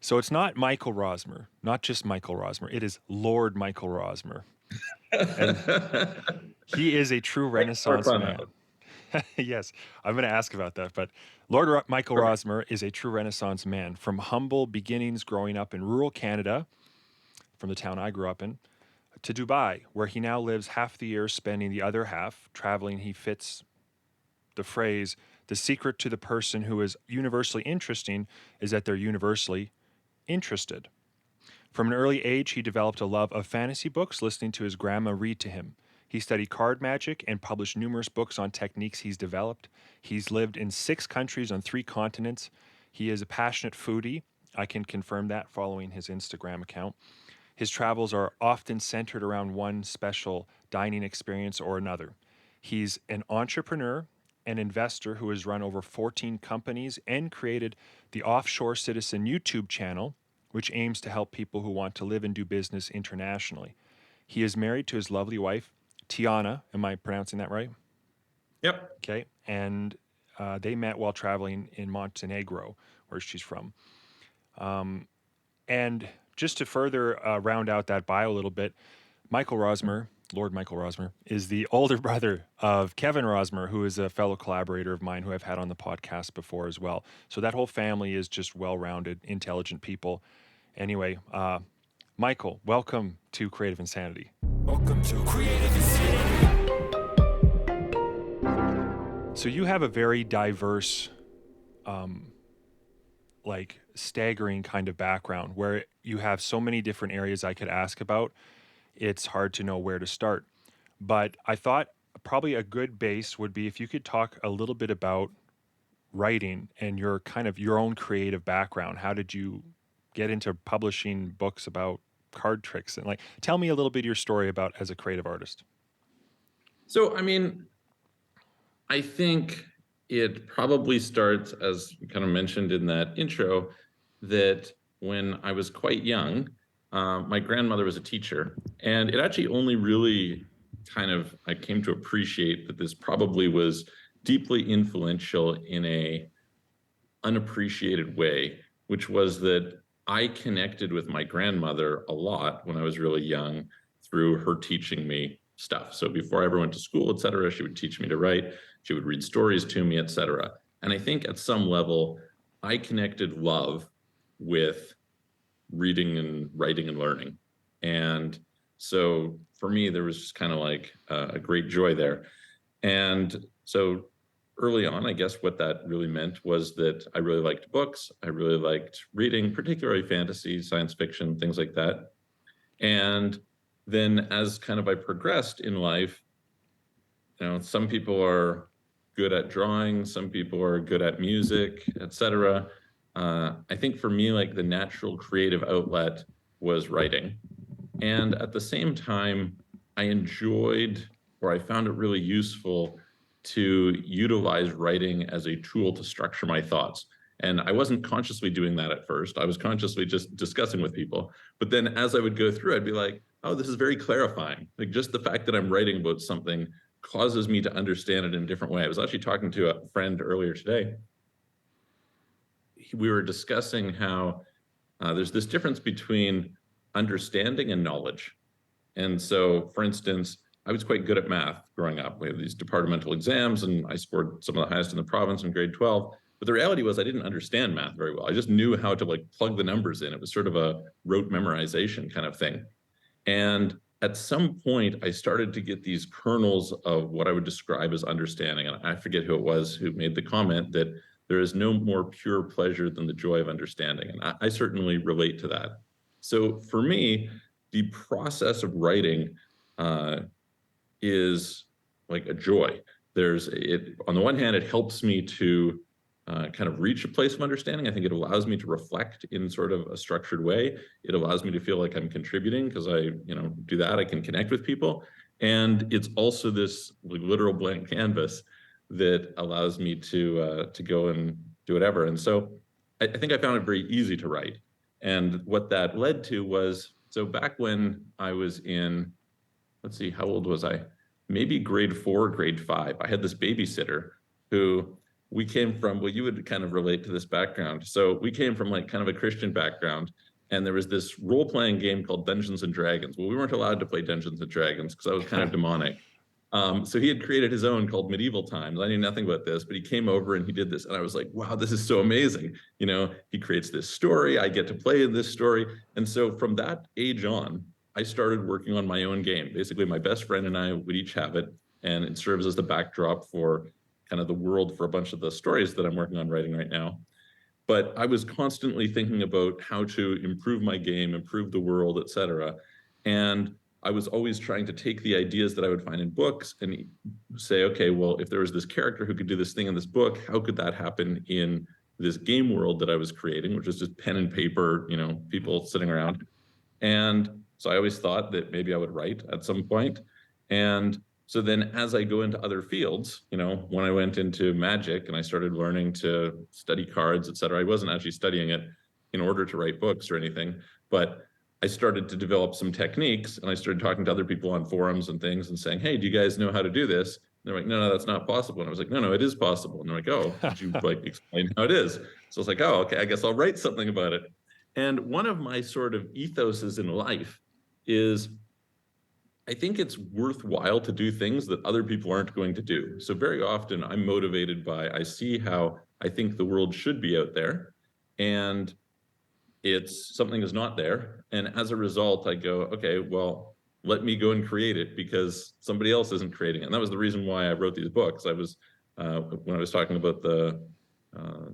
So it's not Michael Rosmer, not just Michael Rosmer. It is Lord Michael Rosmer. And he is a true More Renaissance fun man. though. Yes, I'm going to ask about that. But Michael Perfect. Rosmer is a true Renaissance man from humble beginnings growing up in rural Canada, from the town I grew up in, to Dubai, where he now lives half the year, spending the other half traveling. He fits the phrase, the secret to the person who is universally interesting is that they're universally interested. From an early age, he developed a love of fantasy books, listening to his grandma read to him. He studied card magic and published numerous books on techniques he's developed. He's lived in 6 countries on 3 continents. He is a passionate foodie. I can confirm that following his Instagram account. His travels are often centered around one special dining experience or another. He's an entrepreneur, an investor who has run over 14 companies and created the Offshore Citizen YouTube channel, which aims to help people who want to live and do business internationally. He is married to his lovely wife, Tiana. Am I pronouncing that right? Yep. Okay. And they met while traveling in Montenegro, where she's from. And just to further round out that bio a little bit, Michael Rosmer, Lord Michael Rosmer, is the older brother of Kevin Rosmer, who is a fellow collaborator of mine who I've had on the podcast before as well. So that whole family is just well rounded, intelligent people. Anyway, Michael, welcome to Creative Insanity. Welcome to Creative Insanity. So you have a very diverse, staggering kind of background where you have so many different areas I could ask about. It's hard to know where to start. But I thought probably a good base would be if you could talk a little bit about writing and your kind of your own creative background. How did you get into publishing books about card tricks? And tell me a little bit of your story about as a creative artist. So, I think it probably starts, as you kind of mentioned in that intro, that when I was quite young, my grandmother was a teacher. And it actually only really I came to appreciate that this probably was deeply influential in a unappreciated way, which was that I connected with my grandmother a lot when I was really young through her teaching me stuff. So before I ever went to school, et cetera, she would teach me to write. She would read stories to me, et cetera. And I think at some level, I connected love with reading and writing and learning. And so for me, there was just kind of like a great joy there. And so early on, I guess what that really meant was that I really liked books. I really liked reading, particularly fantasy, science fiction, things like that. And then as kind of I progressed in life, some people are good at drawing, some people are good at music, etc. I think for me, like the natural creative outlet was writing. And at the same time, I enjoyed, or I found it really useful to utilize writing as a tool to structure my thoughts. And I wasn't consciously doing that at first. I was consciously just discussing with people. But then as I would go through, I'd be like, oh, this is very clarifying. Like just the fact that I'm writing about something causes me to understand it in a different way. I was actually talking to a friend earlier today. We were discussing how there's this difference between understanding and knowledge. And so, for instance, I was quite good at math growing up. We had these departmental exams, and I scored some of the highest in the province in grade 12. But the reality was I didn't understand math very well. I just knew how to plug the numbers in. It was sort of a rote memorization kind of thing. And at some point, I started to get these kernels of what I would describe as understanding. And I forget who it was who made the comment that there is no more pure pleasure than the joy of understanding. And I certainly relate to that. So for me, the process of writing is like a joy. On the one hand, it helps me to kind of reach a place of understanding. I think it allows me to reflect in sort of a structured way. It allows me to feel like I'm contributing because I, do that. I can connect with people. And it's also this literal blank canvas that allows me to go and do whatever. And so I think I found it very easy to write. And what that led to was, so back when I was in, let's see, how old was I? Maybe grade 4, grade 5. I had this babysitter who we came from, well, you would kind of relate to this background. So we came from like kind of a Christian background, and there was this role-playing game called Dungeons and Dragons. Well, we weren't allowed to play Dungeons and Dragons because I was kind of demonic. So he had created his own called Medieval Times. I knew nothing about this, but he came over and he did this, and I was like, wow, this is so amazing. You know, he creates this story, I get to play in this story. And so from that age on, I started working on my own game. Basically, my best friend and I would each have it, and it serves as the backdrop for kind of the world for a bunch of the stories that I'm working on writing right now. But I was constantly thinking about how to improve my game, improve the world, etc. And I was always trying to take the ideas that I would find in books and say, okay, well, if there was this character who could do this thing in this book, how could that happen in this game world that I was creating, which is just pen and paper, you know, people sitting around. And so I always thought that maybe I would write at some point. And so then as I go into other fields, you know, when I went into magic and I started learning to study cards, et cetera, I wasn't actually studying it in order to write books or anything, but I started to develop some techniques, and I started talking to other people on forums and things and saying, hey, do you guys know how to do this? And they're like, no, that's not possible. And I was like, no, it is possible. And they're like, oh, could you like explain how it is? So I was like, oh, okay, I guess I'll write something about it. And one of my sort of ethoses in life is I think it's worthwhile to do things that other people aren't going to do. So very often I'm motivated by, I see how I think the world should be out there, and it's something is not there. And as a result, I go, okay, well, let me go and create it because somebody else isn't creating it. And that was the reason why I wrote these books. I was, when I was talking about the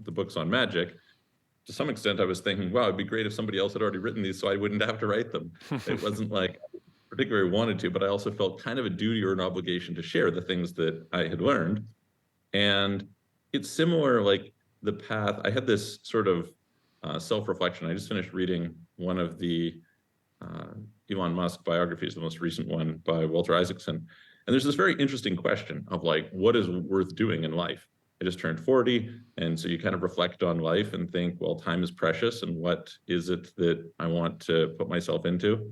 books on magic, to some extent, I was thinking, wow, it'd be great if somebody else had already written these so I wouldn't have to write them. It wasn't like I particularly wanted to, but I also felt kind of a duty or an obligation to share the things that I had learned. And it's similar, like the path, I had this sort of self-reflection. I just finished reading one of the uh, Elon Musk biographies, the most recent one by Walter Isaacson. And there's this very interesting question of like, what is worth doing in life? I just turned 40. And so you kind of reflect on life and think, well, time is precious. And what is it that I want to put myself into?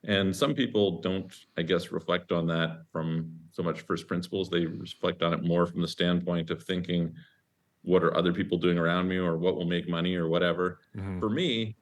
And some people don't, I guess, reflect on that from so much first principles. They reflect on it more from the standpoint of thinking, what are other people doing around me, or what will make money, or whatever. Mm-hmm. For me,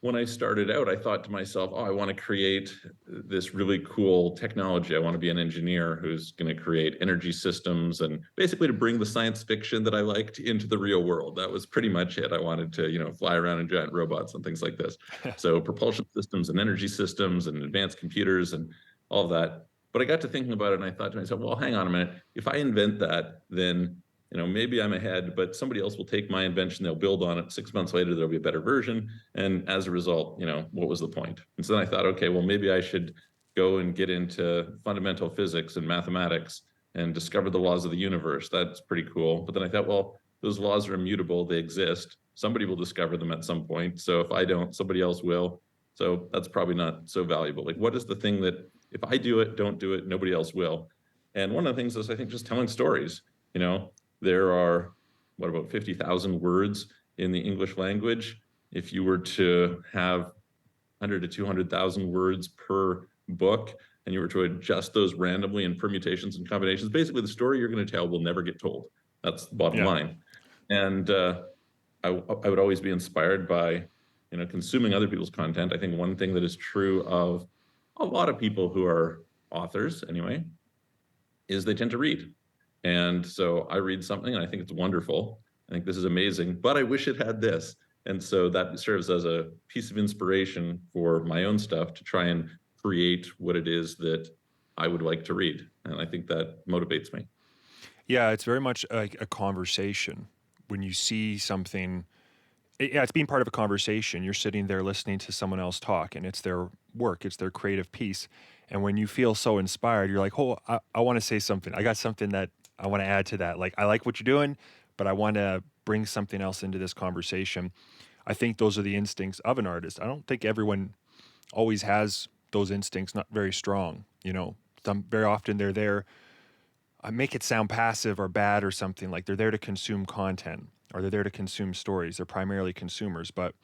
when I started out, I thought to myself, oh, I want to create this really cool technology. I want to be an engineer who's going to create energy systems and basically to bring the science fiction that I liked into the real world. That was pretty much it. I wanted to, you know, fly around in giant robots and things like this. So propulsion systems and energy systems and advanced computers and all of that. But I got to thinking about it and I thought to myself, well, hang on a minute. If I invent that, then you know, maybe I'm ahead, but somebody else will take my invention, they'll build on it. 6 months later, there'll be a better version. And as a result, you know, what was the point? And so then I thought, okay, well, maybe I should go and get into fundamental physics and mathematics and discover the laws of the universe. That's pretty cool. But then I thought, well, those laws are immutable. They exist. Somebody will discover them at some point. So if I don't, somebody else will. So that's probably not so valuable. Like, what is the thing that if I do it, don't do it, nobody else will? And one of the things is, I think, just telling stories, you know, there are, what, about 50,000 words in the English language. If you were to have 100 to 200,000 words per book, and you were to adjust those randomly in permutations and combinations, basically the story you're going to tell will never get told. That's the bottom line. And I would always be inspired by, you know, consuming other people's content. I think one thing that is true of a lot of people who are authors, anyway, is they tend to read. And so I read something and I think it's wonderful. I think this is amazing, but I wish it had this. And so that serves as a piece of inspiration for my own stuff to try and create what it is that I would like to read. And I think that motivates me. Yeah, it's very much like a conversation. When you see something, it's being part of a conversation. You're sitting there listening to someone else talk, and it's their work, it's their creative piece. And when you feel so inspired, you're like, oh, I want to say something. I got something that I want to add to that. Like, I like what you're doing, but I want to bring something else into this conversation. I think those are the instincts of an artist. I don't think everyone always has those instincts, not very strong. You know, very often they're there. I make it sound passive or bad or something, like they're there to consume content or they're there to consume stories. They're primarily consumers, but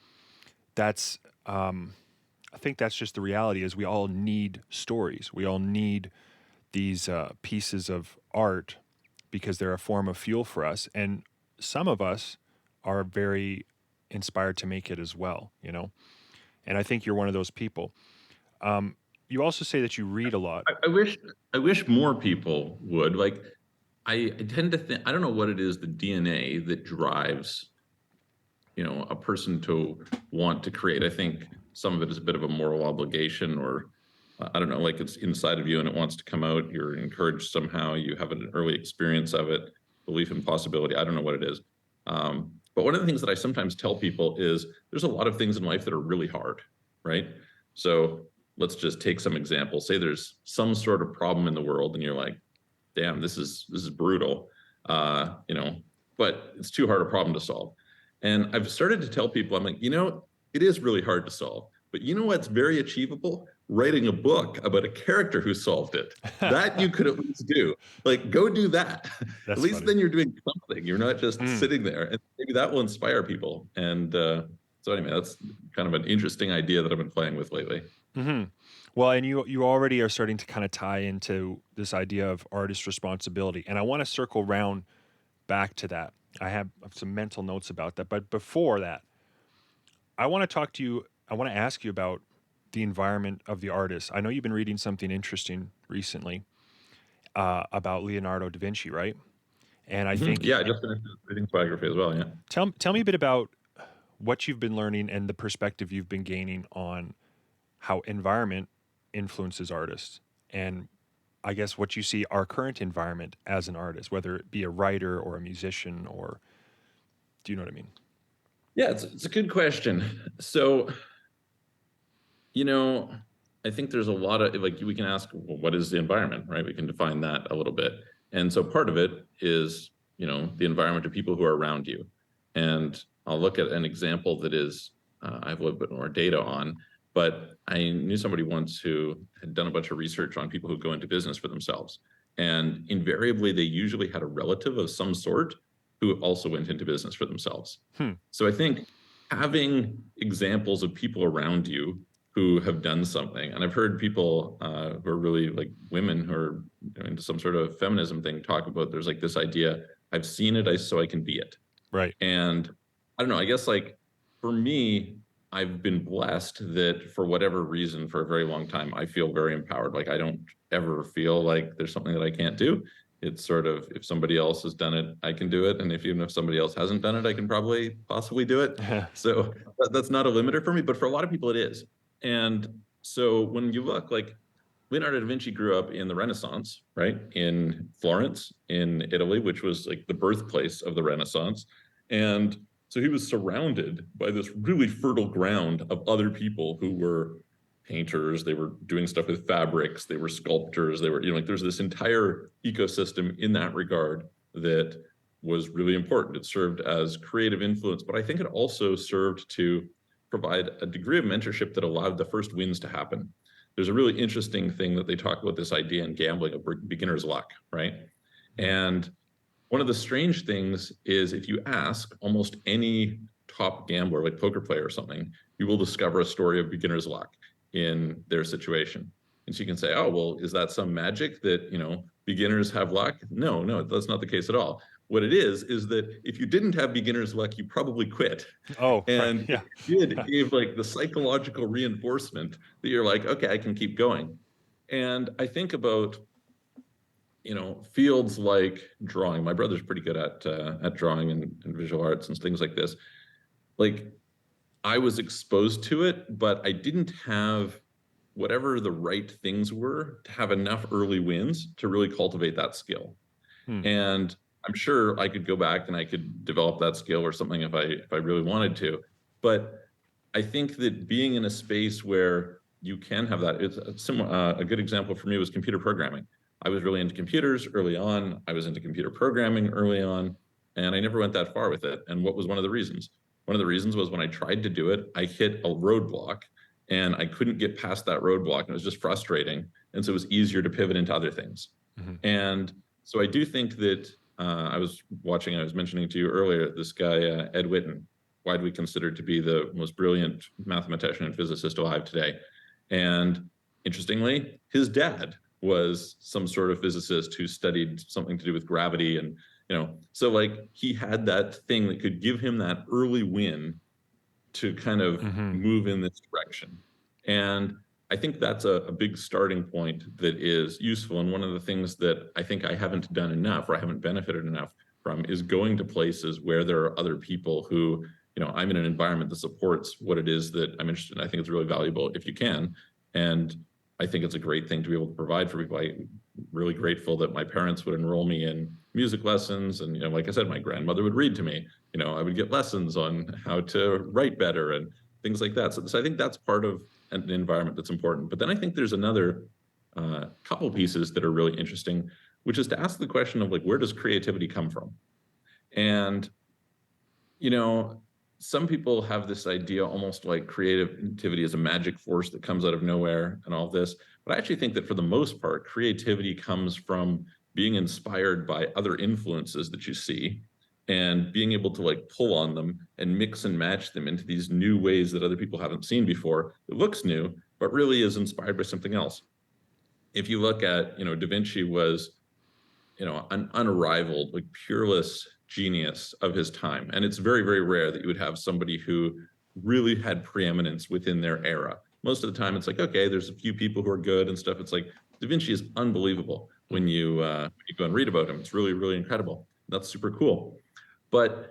that's, I think that's just the reality is we all need stories. We all need these pieces of art because they're a form of fuel for us. And some of us are very inspired to make it as well, you know? And I think you're one of those people. You also say that you read a lot. I wish more people would. Like, I tend to think, I don't know what it is, the DNA that drives, a person to want to create. I think some of it is a bit of a moral obligation, or I don't know, like it's inside of you and it wants to come out. You're encouraged somehow. You have an early experience of it, belief in possibility. I don't know what it is. But one of the things that I sometimes tell people is there's a lot of things in life that are really hard, right? So let's just take some examples. Say there's some sort of problem in the world and you're like, damn, this is brutal, but it's too hard a problem to solve. And I've started to tell people, I'm like, it is really hard to solve, but you know what's very achievable? Writing a book about a character who solved it. That you could at least do. Like, go do that. At least funny. then you're doing something. You're not just Mm. sitting there. And maybe that will inspire people. And so anyway, that's kind of an interesting idea that I've been playing with lately. Mm-hmm. Well, and you already are starting to kind of tie into this idea of artist responsibility. And I want to circle round back to that. I have some mental notes about that. But before that, I want to talk to you. I want to ask you about the environment of the artist. I know you've been reading something interesting recently about Leonardo da Vinci, right? And I think, Yeah, I just finished reading his biography as well. Yeah. tell me a bit about what you've been learning and the perspective you've been gaining on how environment influences artists, and I guess what you see our current environment as an artist, whether it be a writer or a musician, or do you know what I mean? Yeah, it's a good question. So, I think there's a lot of, like, we can ask, well, what is the environment, right? We can define that a little bit. And so part of it is, the environment of people who are around you. And I'll look at an example that is, I have a little bit more data on, but I knew somebody once who had done a bunch of research on people who go into business for themselves. And invariably, they usually had a relative of some sort who also went into business for themselves. So I think having examples of people around you who have done something, and I've heard people who are really, like, women who are into some sort of feminism thing talk about, there's like this idea, I've seen it, so I can be it. Right. And I don't know, I guess, like, for me, I've been blessed that for whatever reason, for a very long time, I feel very empowered. Like, I don't ever feel like there's something that I can't do. It's sort of, if somebody else has done it, I can do it. And even if somebody else hasn't done it, I can possibly do it. So that's not a limiter for me, but for a lot of people it is. And so when you look, like, Leonardo da Vinci grew up in the Renaissance, right? In Florence, in Italy, which was like the birthplace of the Renaissance. And so he was surrounded by this really fertile ground of other people who were painters, they were doing stuff with fabrics, they were sculptors, they were, like, there's this entire ecosystem in that regard that was really important. It served as creative influence, but I think it also served to provide a degree of mentorship that allowed the first wins to happen. There's a really interesting thing that they talk about, this idea in gambling of beginner's luck, right? And one of the strange things is, if you ask almost any top gambler, like poker player or something, you will discover a story of beginner's luck in their situation. And so you can say, oh, well, is that some magic that, beginners have luck? No, that's not the case at all. What it is that if you didn't have beginner's luck, you probably quit. Oh, and right. Yeah. it gave, like, the psychological reinforcement that you're like, okay, I can keep going. And I think about, fields like drawing. My brother's pretty good at drawing and visual arts and things like this. Like, I was exposed to it, but I didn't have whatever the right things were to have enough early wins to really cultivate that skill. And I'm sure I could go back and I could develop that skill or something if I really wanted to. But I think that being in a space where you can have that, it's a good example for me was computer programming. I was really into computers early on. I was into computer programming early on, and I never went that far with it. And what was one of the reasons? One of the reasons was when I tried to do it, I hit a roadblock and I couldn't get past that roadblock. And it was just frustrating. And so it was easier to pivot into other things. And so I do think that I was mentioning to you earlier, this guy, Ed Witten, widely considered to be the most brilliant mathematician and physicist alive today. And interestingly, his dad was some sort of physicist who studied something to do with gravity. And, so like he had that thing that could give him that early win to kind of move in this direction. And I think that's a big starting point that is useful. And one of the things that I think I haven't done enough, or I haven't benefited enough from, is going to places where there are other people who, I'm in an environment that supports what it is that I'm interested in. I think it's really valuable if you can. And I think it's a great thing to be able to provide for people. I'm really grateful that my parents would enroll me in music lessons. And, like I said, my grandmother would read to me. I would get lessons on how to write better and things like that. So I think that's part of an environment that's important. But then I think there's another couple pieces that are really interesting, which is to ask the question of like, where does creativity come from? And, some people have this idea almost like creativity is a magic force that comes out of nowhere and all this. But I actually think that for the most part, creativity comes from being inspired by other influences that you see and being able to like pull on them and mix and match them into these new ways that other people haven't seen before. It looks new, but really is inspired by something else. If you look at, Da Vinci was, an unrivaled, like peerless genius of his time. And it's very, very rare that you would have somebody who really had preeminence within their era. Most of the time it's like, okay, there's a few people who are good and stuff. It's like Da Vinci is unbelievable when you go and read about him. It's really, really incredible. That's super cool. But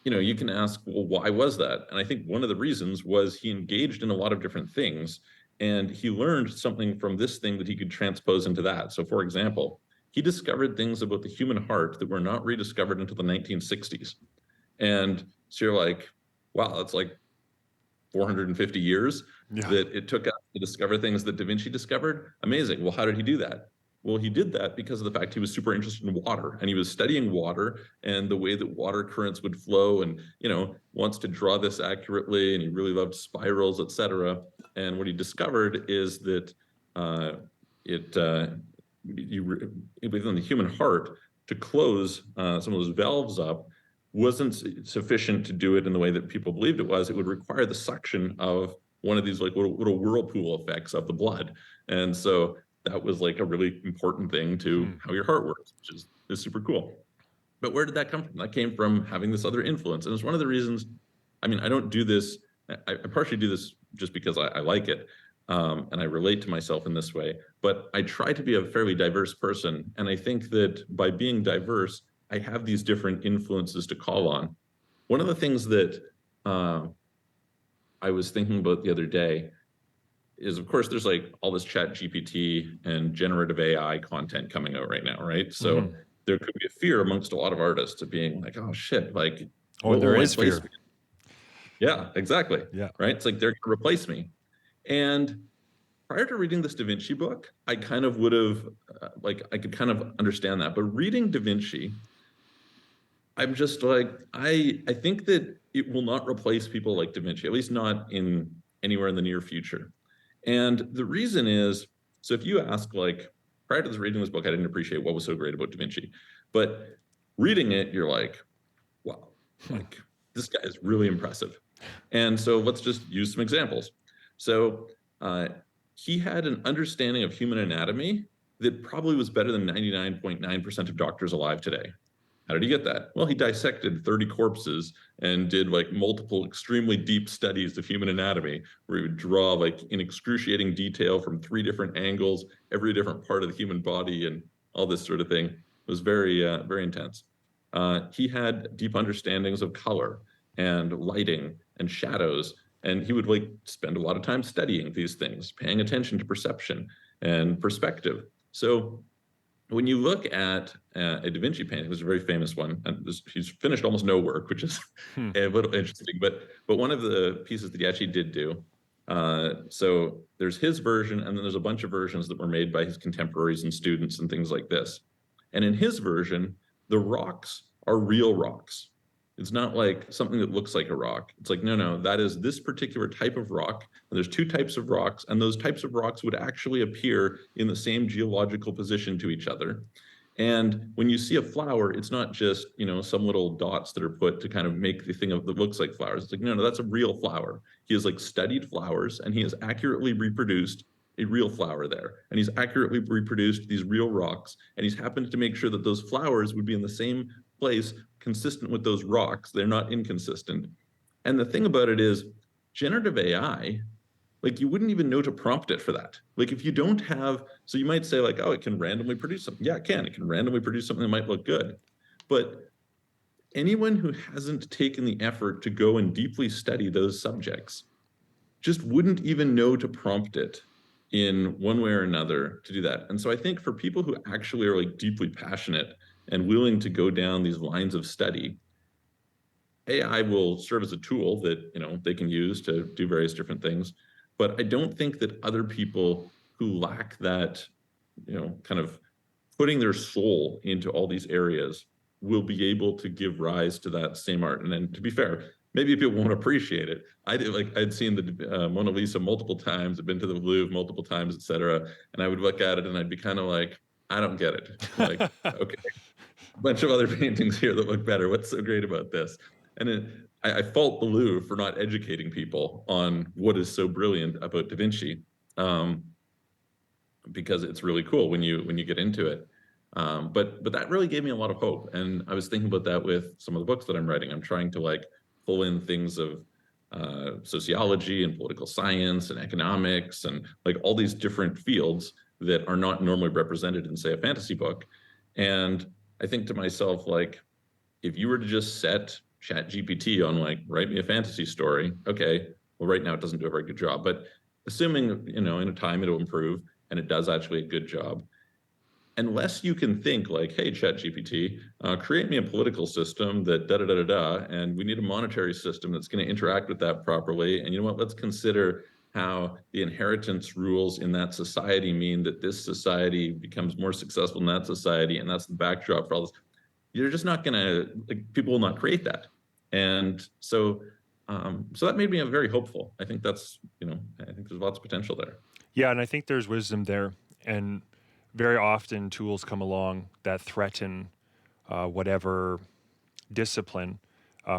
you can ask, well, why was that? And I think one of the reasons was he engaged in a lot of different things, and he learned something from this thing that he could transpose into that. So for example, he discovered things about the human heart that were not rediscovered until the 1960s. And so you're like, wow, that's like 450 years that it took us to discover things that Da Vinci discovered. Amazing. Well, how did he do that? Well, he did that because of the fact he was super interested in water, and he was studying water and the way that water currents would flow, and wants to draw this accurately, and he really loved spirals, etc. And what he discovered is that within the human heart, to close some of those valves up wasn't sufficient to do it in the way that people believed it was. It would require the suction of one of these like little whirlpool effects of the blood. And so that was like a really important thing to how your heart works, which is super cool. But where did that come from? That came from having this other influence. And it's one of the reasons, I don't do this, I partially do this just because I like it. And I relate to myself in this way, but I try to be a fairly diverse person. And I think that by being diverse, I have these different influences to call on. One of the things that I was thinking about the other day is, of course, there's like all this Chat GPT and generative AI content coming out right now, right? So there could be a fear amongst a lot of artists of being like, oh shit, like, there is fear. Yeah, exactly. Yeah. Right. It's like they're going to replace me. And prior to reading this Da Vinci book, I kind of would have, I could kind of understand that. But reading Da Vinci, I'm just like, I think that it will not replace people like Da Vinci, at least not in anywhere in the near future. And the reason is, so if you ask, like, prior to reading this book, I didn't appreciate what was so great about Da Vinci. But reading it, you're like, wow, like, this guy is really impressive. And so let's just use some examples. So he had an understanding of human anatomy that probably was better than 99.9% of doctors alive today. How did he get that? Well, he dissected 30 corpses and did like multiple extremely deep studies of human anatomy, where he would draw like in excruciating detail from 3 different angles, every different part of the human body and all this sort of thing. It was very, very intense. He had deep understandings of color and lighting and shadows, and he would like spend a lot of time studying these things, paying attention to perception and perspective. So when you look at a Da Vinci painting, there's a very famous one, and he's finished almost no work, which is a little interesting, but one of the pieces that he actually did do, so there's his version, and then there's a bunch of versions that were made by his contemporaries and students and things like this. And in his version, the rocks are real rocks. It's not like something that looks like a rock. It's like, no, that is this particular type of rock. And there's 2 types of rocks, and those types of rocks would actually appear in the same geological position to each other. And when you see a flower, it's not just, some little dots that are put to kind of make the thing that looks like flowers. It's like, no, that's a real flower. He has like studied flowers, and he has accurately reproduced a real flower there, and he's accurately reproduced these real rocks, and he's happened to make sure that those flowers would be in the same place consistent with those rocks. They're not inconsistent. And the thing about it is, generative AI, like, you wouldn't even know to prompt it for that. Like, if you don't have, so you might say like, oh, it can randomly produce something. Yeah, it can randomly produce something that might look good. But anyone who hasn't taken the effort to go and deeply study those subjects just wouldn't even know to prompt it in one way or another to do that. And so I think for people who actually are like deeply passionate and willing to go down these lines of study, AI will serve as a tool that, you know, they can use to do various different things. But I don't think that other people who lack that, you know, kind of putting their soul into all these areas will be able to give rise to that same art. And then, to be fair, maybe people won't appreciate it. I did, like, I'd seen the Mona Lisa multiple times, I've been to the Louvre multiple times, etc. And I would look at it and I'd be kind of like, I don't get it. Like, okay, a bunch of other paintings here that look better. What's so great about this? And I fault the Louvre for not educating people on what is so brilliant about Da Vinci, because it's really cool when you get into it. But that really gave me a lot of hope. And I was thinking about that with some of the books that I'm writing. I'm trying to like pull in things of sociology and political science and economics and like all these different fields that are not normally represented in, say, a fantasy book. And I think to myself, like, if you were to just set ChatGPT on like, write me a fantasy story, okay, well, right now it doesn't do a very good job, but assuming, you know, in a time it'll improve and it does actually a good job, unless you can think like, hey, ChatGPT, create me a political system that da da da da da, and we need a monetary system that's going to interact with that properly. And you know what? Let's consider how the inheritance rules in that society mean that this society becomes more successful in that society, and that's the backdrop for all this. You're just not going to, like, people will not create that. And so that made me very hopeful. I think that's, you know, I think there's lots of potential there. Yeah, and I think there's wisdom there. And very often tools come along that threaten whatever discipline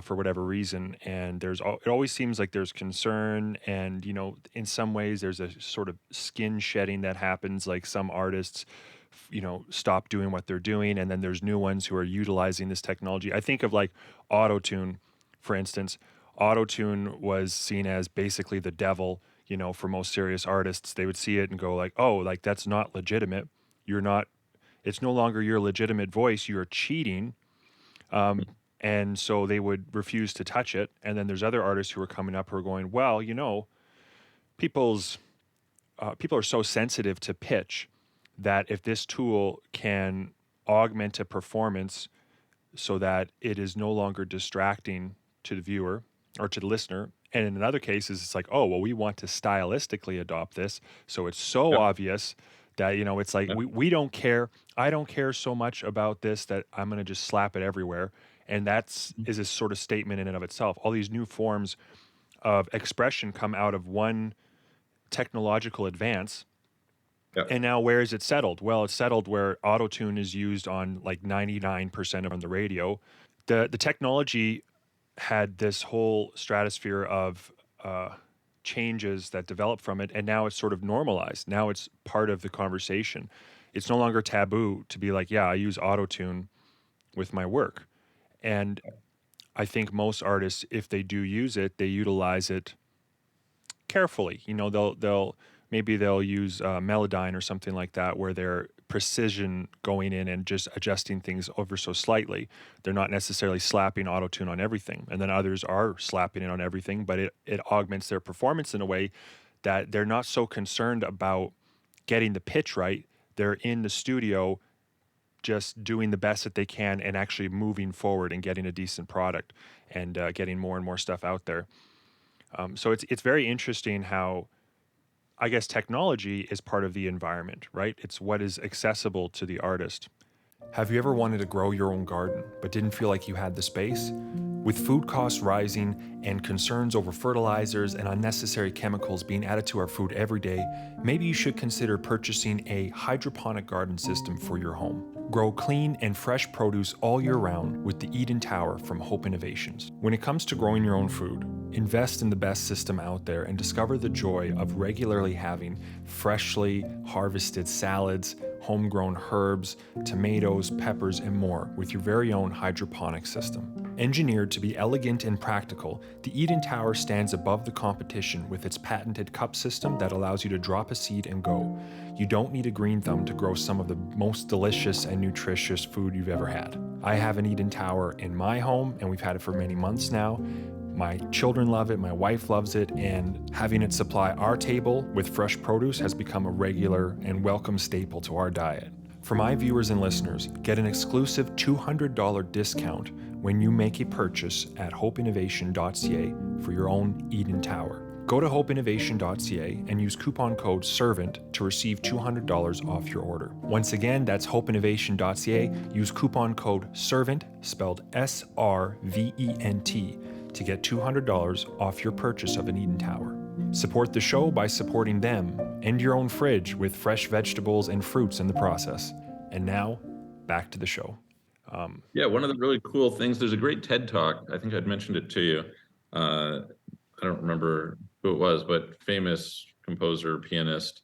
for whatever reason. And it always seems like there's concern. And, you know, in some ways there's a sort of skin shedding that happens. Like some artists, you know, stop doing what they're doing. And then there's new ones who are utilizing this technology. I think of like autotune, for instance. Autotune was seen as basically the devil, you know, for most serious artists. They would see it and go like, oh, like that's not legitimate. It's no longer your legitimate voice. You're cheating. And so they would refuse to touch it. And then there's other artists who are coming up who are going, well, you know, people are so sensitive to pitch that if this tool can augment a performance so that it is no longer distracting to the viewer or to the listener. And in other cases, it's like, oh, well, we want to stylistically adopt this. So it's so obvious that, you know, it's like, we don't care. I don't care so much about this that I'm going to just slap it everywhere. And is a sort of statement in and of itself. All these new forms of expression come out of one technological advance. Yep. And now where is it settled? Well, it's settled where autotune is used on like 99% on the radio. The technology had this whole stratosphere of changes that developed from it, and now it's sort of normalized. Now it's part of the conversation. It's no longer taboo to be like, yeah, I use autotune with my work. And I think most artists, if they do use it, they utilize it carefully. You know, maybe they'll use Melodyne or something like that, where they're precision going in and just adjusting things ever so slightly. They're not necessarily slapping autotune on everything. And then others are slapping it on everything, but it augments their performance in a way that they're not so concerned about getting the pitch right. They're in the studio just doing the best that they can and actually moving forward and getting a decent product and getting more and more stuff out there. So it's very interesting how, I guess, technology is part of the environment, right? It's what is accessible to the artist. Have you ever wanted to grow your own garden, but didn't feel like you had the space? With food costs rising and concerns over fertilizers and unnecessary chemicals being added to our food every day, maybe you should consider purchasing a hydroponic garden system for your home. Grow clean and fresh produce all year round with the Eden Tower from Hope Innovations. When it comes to growing your own food, invest in the best system out there and discover the joy of regularly having freshly harvested salads, homegrown herbs, tomatoes, peppers, and more with your very own hydroponic system. Engineered to be elegant and practical, the Eden Tower stands above the competition with its patented cup system that allows you to drop a seed and go. You don't need a green thumb to grow some of the most delicious and nutritious food you've ever had. I have an Eden Tower in my home, and we've had it for many months now. My children love it, my wife loves it, and having it supply our table with fresh produce has become a regular and welcome staple to our diet. For my viewers and listeners, get an exclusive $200 discount when you make a purchase at hopeinnovation.ca for your own Eden Tower. Go to hopeinnovation.ca and use coupon code SERVANT to receive $200 off your order. Once again, that's hopeinnovation.ca. Use coupon code SERVANT, spelled SRVENT, to get $200 off your purchase of an Eden Tower. Support the show by supporting them and your own fridge with fresh vegetables and fruits in the process. And now, back to the show. Yeah, one of the really cool things, there's a great TED Talk. I think I'd mentioned it to you. I don't remember who it was, but famous composer, pianist.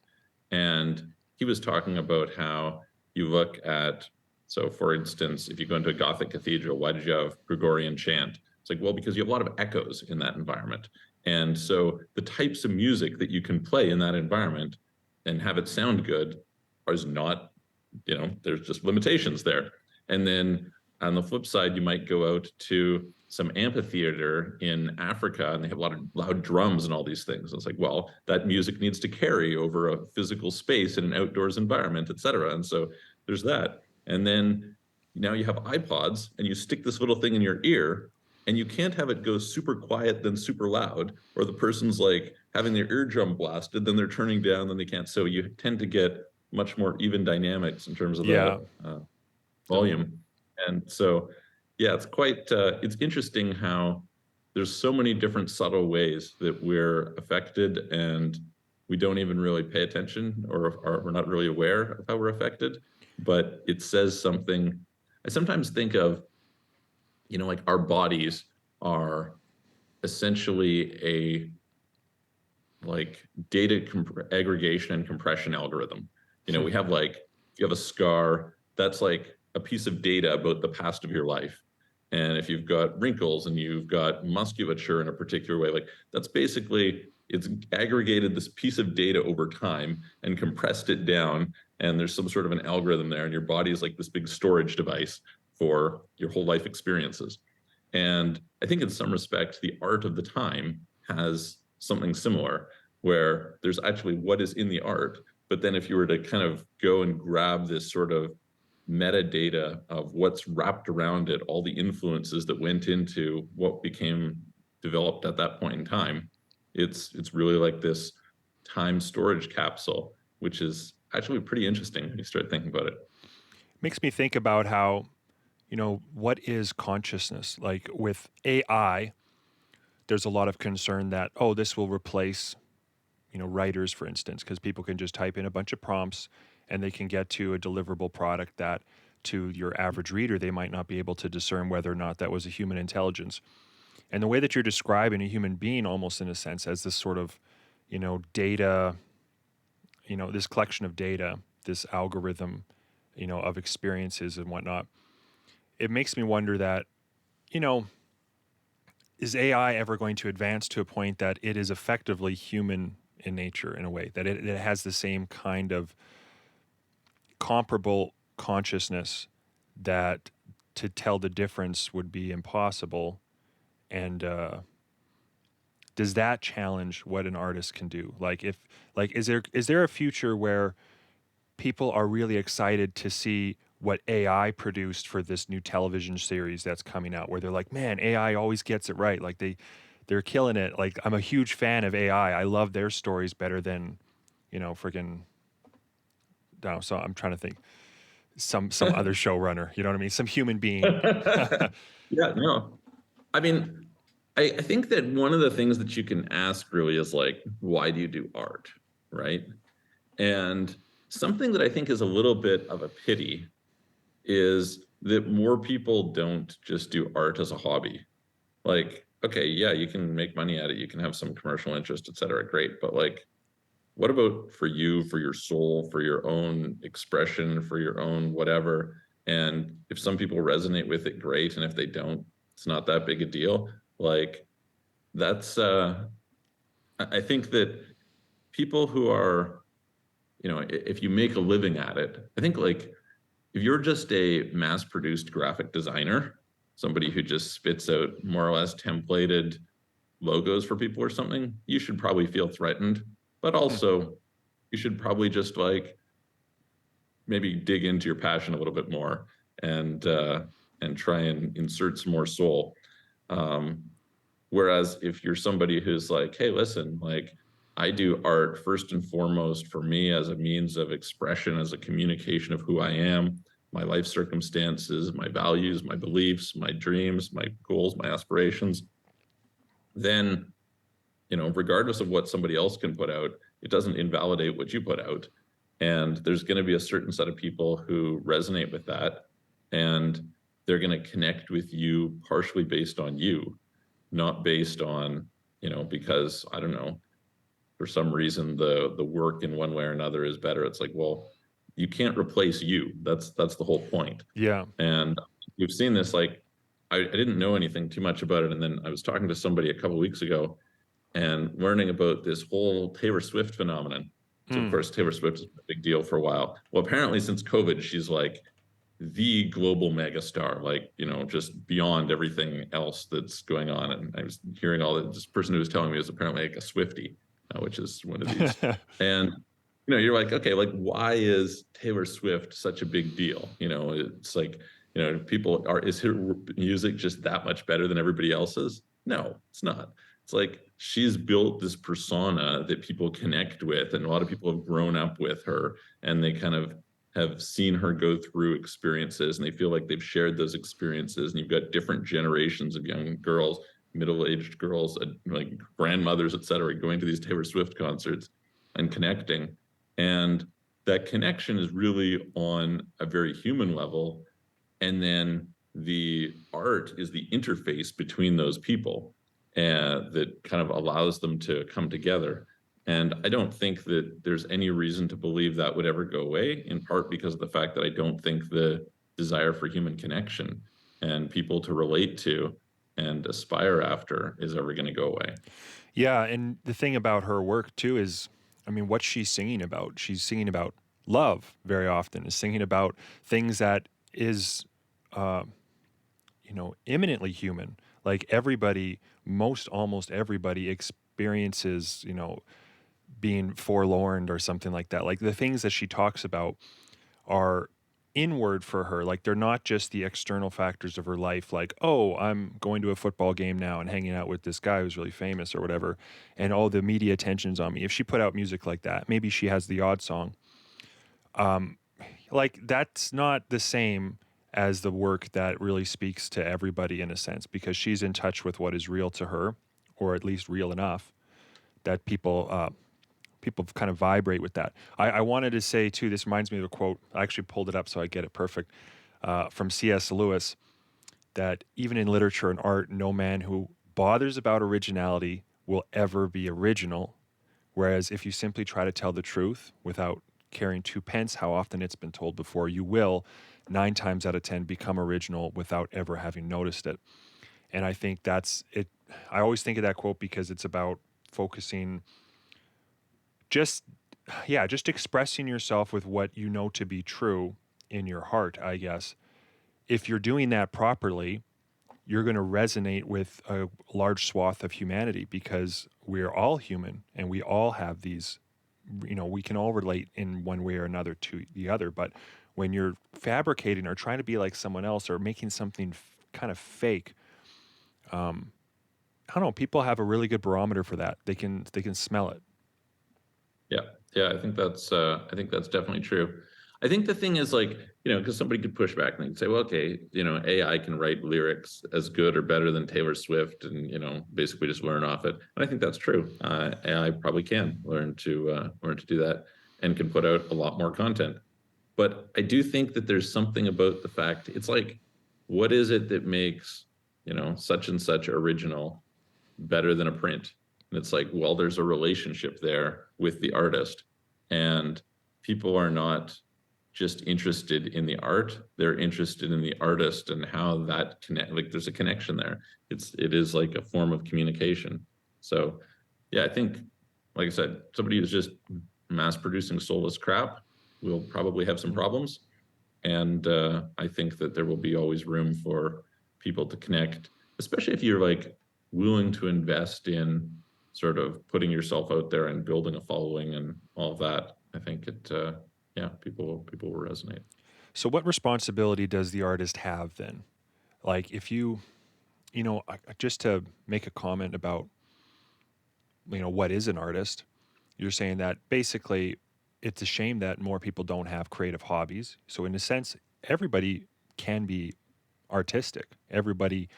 And he was talking about how you look at, so for instance, if you go into a Gothic cathedral, why did you have Gregorian chant? It's like, well, because you have a lot of echoes in that environment. And so the types of music that you can play in that environment and have it sound good is not, there's just limitations there. And then on the flip side, you might go out to some amphitheater in Africa and they have a lot of loud drums and all these things. It's like, well, that music needs to carry over a physical space in an outdoors environment, et cetera. And so there's that. And then now you have iPods and you stick this little thing in your ear and you can't have it go super quiet, then super loud, or the person's like having their eardrum blasted, then they're turning down, then they can't. So you tend to get much more even dynamics in terms of the volume. And so, yeah, it's quite, it's interesting how there's so many different subtle ways that we're affected and we don't even really pay attention or we're not really aware of how we're affected, but it says something. I sometimes think of, like our bodies are essentially a like data aggregation and compression algorithm. We have like, if you have a scar, that's like a piece of data about the past of your life. And if you've got wrinkles and you've got musculature in a particular way, like that's basically, it's aggregated this piece of data over time and compressed it down. And there's some sort of an algorithm there, and your body is like this big storage device for your whole life experiences. And I think in some respects, the art of the time has something similar, where there's actually what is in the art. But then if you were to kind of go and grab this sort of metadata of what's wrapped around it, all the influences that went into what became developed at that point in time, it's really like this time storage capsule, which is actually pretty interesting when you start thinking about it. Makes me think about how, what is consciousness? Like with AI, there's a lot of concern that, this will replace, writers, for instance, because people can just type in a bunch of prompts and they can get to a deliverable product that to your average reader, they might not be able to discern whether or not that was a human intelligence. And the way that you're describing a human being almost in a sense as this sort of, data, this collection of data, this algorithm, of experiences and whatnot, it makes me wonder that, is AI ever going to advance to a point that it is effectively human in nature in a way, that it has the same kind of comparable consciousness that to tell the difference would be impossible? And does that challenge what an artist can do? Is there a future where people are really excited to see what AI produced for this new television series that's coming out, where they're like, man, AI always gets it right. Like they're killing it. Like I'm a huge fan of AI. I love their stories better than, freaking, no, so I'm trying to think some other showrunner, you know what I mean? Some human being. Yeah, no. I mean, I think that one of the things that you can ask really is like, why do you do art, right? And something that I think is a little bit of a pity is that more people don't just do art as a hobby. Like, okay, yeah, you can make money at it, you can have some commercial interest, et cetera, great. But like, what about for you, for your soul, for your own expression, for your own whatever? And if some people resonate with it, great. And if they don't, it's not that big a deal. Like, that's I think that people who are, if you make a living at it, I think like if you're just a mass produced graphic designer, somebody who just spits out more or less templated logos for people or something, you should probably feel threatened. But Hmm. also, you should probably just like maybe dig into your passion a little bit more and try and insert some more soul. Um, Whereas if you're somebody who's like, hey, listen, like I do art first and foremost for me as a means of expression, as a communication of who I am, my life circumstances, my values, my beliefs, my dreams, my goals, my aspirations, then, regardless of what somebody else can put out, it doesn't invalidate what you put out. And there's going to be a certain set of people who resonate with that. And they're going to connect with you partially based on you, not based on, because I don't know, for some reason the work in one way or another is better. It's like, well, you can't replace you. That's the whole point. Yeah. And we've seen this, like, I didn't know anything too much about it. And then I was talking to somebody a couple of weeks ago and learning about this whole Taylor Swift phenomenon. So of Hmm. course Taylor Swift is a big deal for a while. Well, apparently since COVID, she's like the global megastar, like, just beyond everything else that's going on. And I was hearing all that. This person who was telling me was apparently like a Swiftie, which is one of these. And you're like, okay, like why is Taylor Swift such a big deal? It's like, people are, is her music just that much better than everybody else's? No, it's not. It's like she's built this persona that people connect with, and a lot of people have grown up with her, and they kind of have seen her go through experiences, and they feel like they've shared those experiences. And you've got different generations of young girls, middle-aged girls, like grandmothers, et cetera, going to these Taylor Swift concerts and connecting. And that connection is really on a very human level. And then the art is the interface between those people, and that kind of allows them to come together. And I don't think that there's any reason to believe that would ever go away, in part because of the fact that I don't think the desire for human connection and people to relate to and aspire after is ever going to go away. Yeah, and the thing about her work too is, I mean, what she's singing about. She's singing about love very often. Is singing about things that is, uh, imminently human. Like everybody, almost everybody experiences, being forlorn or something like that. Like the things that she talks about are inward for her. Like they're not just the external factors of her life, like, oh, I'm going to a football game now and hanging out with this guy who's really famous or whatever, and all the media attention's on me. If she put out music like that, maybe she has the odd song. Like that's not the same as the work that really speaks to everybody in a sense, because she's in touch with what is real to her, or at least real enough that people kind of vibrate with that. I wanted to say too, this reminds me of a quote. I actually pulled it up so I get it perfect, from C.S. Lewis, that even in literature and art, no man who bothers about originality will ever be original. Whereas if you simply try to tell the truth without caring two pence how often it's been told before, you will 9 times out of 10 become original without ever having noticed it. And I think that's it. I always think of that quote because it's about focusing just just expressing yourself with what you know to be true in your heart, I guess. If you're doing that properly, you're going to resonate with a large swath of humanity, because we're all human and we all have these, we can all relate in one way or another to the other. But when you're fabricating or trying to be like someone else or making something kind of fake, I don't know, people have a really good barometer for that. They can smell it. Yeah, yeah, I think that's definitely true. I think the thing is like, because somebody could push back and they could say, well, okay, AI can write lyrics as good or better than Taylor Swift, and basically just learn off it. And I think that's true. AI probably can learn to do that and can put out a lot more content. But I do think that there's something about the fact it's like, what is it that makes such and such original better than a print? And it's like, well, there's a relationship there with the artist, and people are not just interested in the art, they're interested in the artist and how that connect, like there's a connection there. It is like a form of communication. So yeah, I think, like I said, somebody who's just mass producing soulless crap will probably have some problems. And I think that there will be always room for people to connect, especially if you're like willing to invest in sort of putting yourself out there and building a following and all of that. I think people will resonate. So, what responsibility does the artist have then? Like, if just to make a comment about, what is an artist, you're saying that basically it's a shame that more people don't have creative hobbies. So, in a sense, everybody can be artistic. Everybody,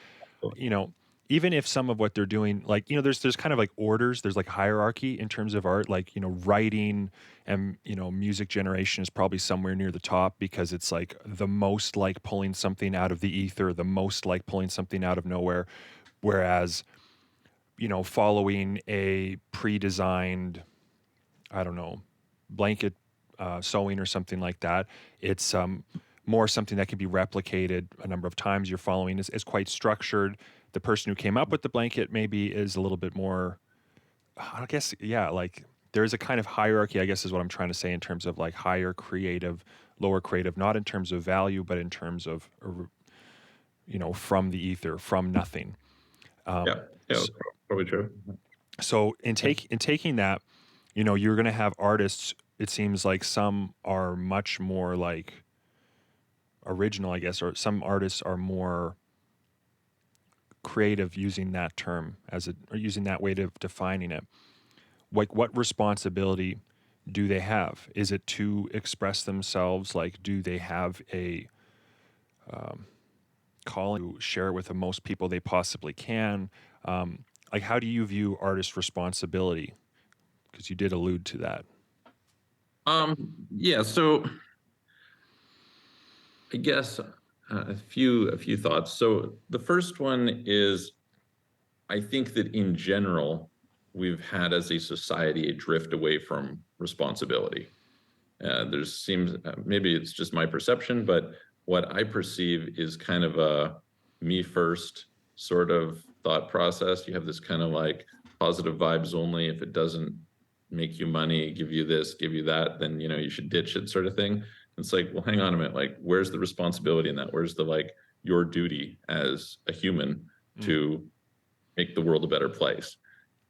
you know, even if some of what they're doing, like, there's kind of like orders, there's like hierarchy in terms of art, like, writing and, music generation is probably somewhere near the top because it's like the most like pulling something out of the ether, the most like pulling something out of nowhere. Whereas, following a pre-designed, I don't know, blanket sewing or something like that, it's more something that can be replicated a number of times. Your following is quite structured. The person who came up with the blanket maybe is a little bit more, I guess, yeah, like there's a kind of hierarchy, I guess is what I'm trying to say in terms of like higher creative, lower creative, not in terms of value, but in terms of, from the ether, from nothing. Yeah, probably true. So in taking that, you're going to have artists. It seems like some are much more like original, I guess, or some artists are more creative using that term or using that way of defining it. Like, what responsibility do they have? Is it to express themselves? Like, do they have a calling to share it with the most people they possibly can? Like, how do you view artist responsibility? Because you did allude to that. Yeah, so I guess a few thoughts. So the first one is, I think that in general, we've had as a society a drift away from responsibility. There seems, maybe it's just my perception, but what I perceive is kind of a me first sort of thought process. You have this kind of like positive vibes only. If it doesn't make you money, give you this, give you that, then you should ditch it, sort of thing. It's like, well, hang on a minute, like where's the responsibility in that? Where's the like your duty as a human to make the world a better place?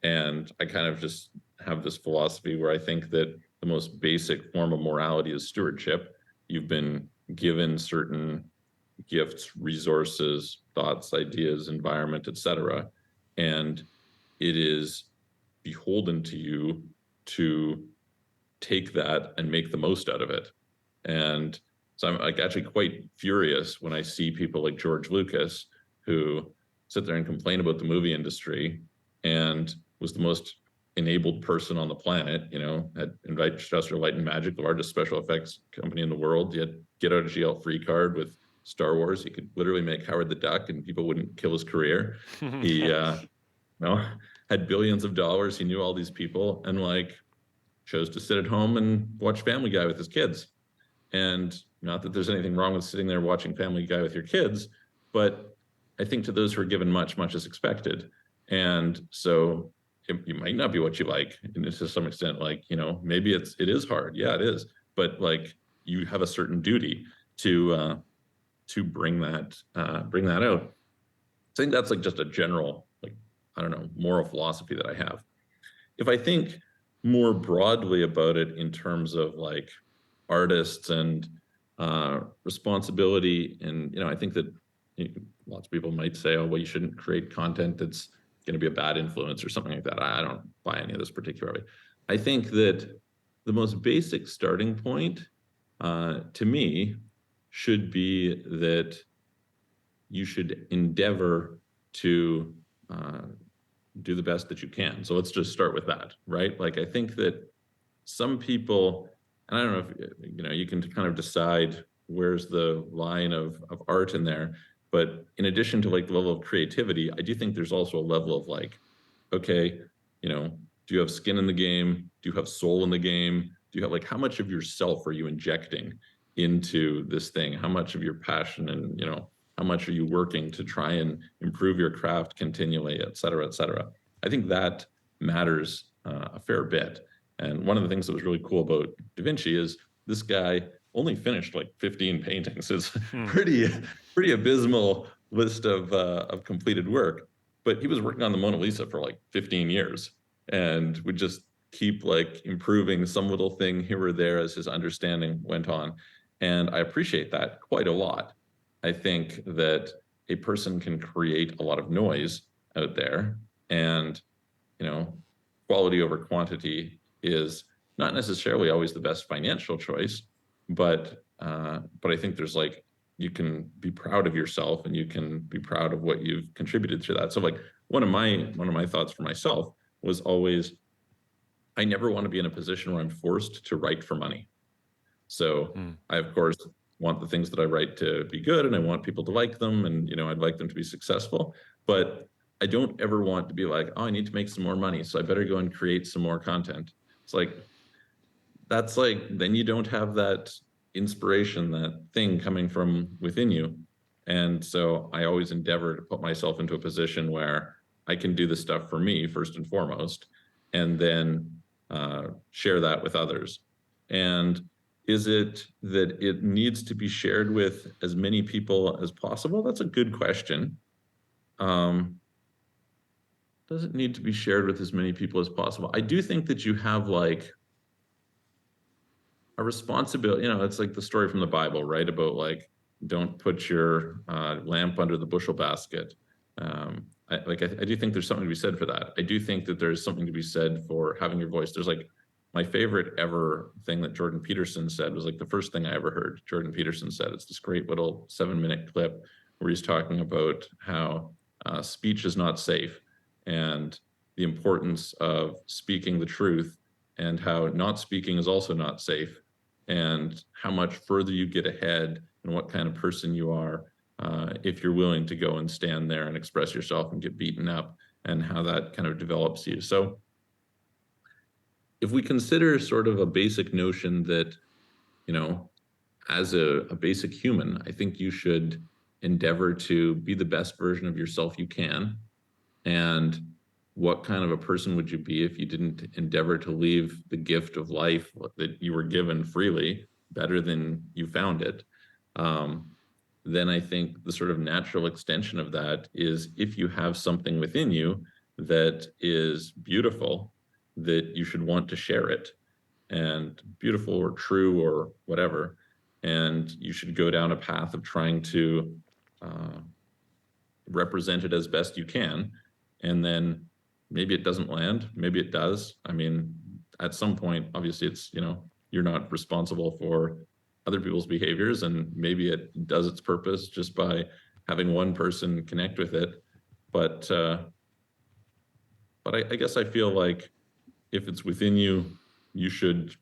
And I kind of just have this philosophy where I think that the most basic form of morality is stewardship. You've been given certain gifts, resources, thoughts, ideas, environment, etc., and it is beholden to you to take that and make the most out of it. And so I'm like actually quite furious when I see people like George Lucas, who sit there and complain about the movie industry and was the most enabled person on the planet, had Industrial Light and Magic, the largest special effects company in the world. He had get out of jail free card with Star Wars. He could literally make Howard the Duck and people wouldn't kill his career. He had billions of dollars. He knew all these people and like chose to sit at home and watch Family Guy with his kids. And not that there's anything wrong with sitting there watching Family Guy with your kids, but I think to those who are given much, much is expected. And so it might not be what you like. And to some extent, like, maybe it is hard. Yeah, it is. But like you have a certain duty to bring that out. I think that's like just a general, like, I don't know, moral philosophy that I have. If I think more broadly about it in terms of like artists and responsibility, and I think that lots of people might say, oh, well, you shouldn't create content that's going to be a bad influence or something like that. I don't buy any of this particularly. I think that the most basic starting point to me, should be that you should endeavor to do the best that you can. So let's just start with that, right? Like, I think that some people, and I don't know if you can kind of decide where's the line of art in there, but in addition to like the level of creativity, I do think there's also a level of like, okay, do you have skin in the game? Do you have soul in the game? Do you have like, how much of yourself are you injecting into this thing? How much of your passion and how much are you working to try and improve your craft continually, et cetera, et cetera? I think that matters a fair bit. And one of the things that was really cool about Da Vinci is this guy only finished like 15 paintings. It's pretty abysmal list of completed work. But he was working on the Mona Lisa for like 15 years and would just keep like improving some little thing here or there as his understanding went on. And I appreciate that quite a lot. I think that a person can create a lot of noise out there, and quality over quantity is not necessarily always the best financial choice, but I think there's like, you can be proud of yourself and you can be proud of what you've contributed to that. So like one of my thoughts for myself was always, I never want to be in a position where I'm forced to write for money. So I, of course, want the things that I write to be good, and I want people to like them, and I'd like them to be successful. But I don't ever want to be like, oh, I need to make some more money, so I better go and create some more content. It's like, that's like, then you don't have that inspiration, that thing coming from within you. And so I always endeavor to put myself into a position where I can do the stuff for me first and foremost, and then share that with others. And is it that it needs to be shared with as many people as possible? That's a good question. Does it need to be shared with as many people as possible? I do think that you have like a responsibility. It's like the story from the Bible, right? About like, don't put your lamp under the bushel basket. I do think there's something to be said for that. I do think that there's something to be said for having your voice. There's like, my favorite ever thing that Jordan Peterson said was like the first thing I ever heard Jordan Peterson said. It's this great little 7-minute clip where he's talking about how speech is not safe, and the importance of speaking the truth, and how not speaking is also not safe, and how much further you get ahead and what kind of person you are if you're willing to go and stand there and express yourself and get beaten up, and how that kind of develops you. So if we consider sort of a basic notion that, as a basic human, I think you should endeavor to be the best version of yourself you can. And what kind of a person would you be if you didn't endeavor to leave the gift of life that you were given freely better than you found it? Then I think the sort of natural extension of that is, if you have something within you that is beautiful, that you should want to share it, and beautiful or true or whatever. And you should go down a path of trying to represent it as best you can. And then maybe it doesn't land, maybe it does. I mean, at some point, obviously it's, you're not responsible for other people's behaviors, and maybe it does its purpose just by having one person connect with it. But I guess I feel like if it's within you, you should,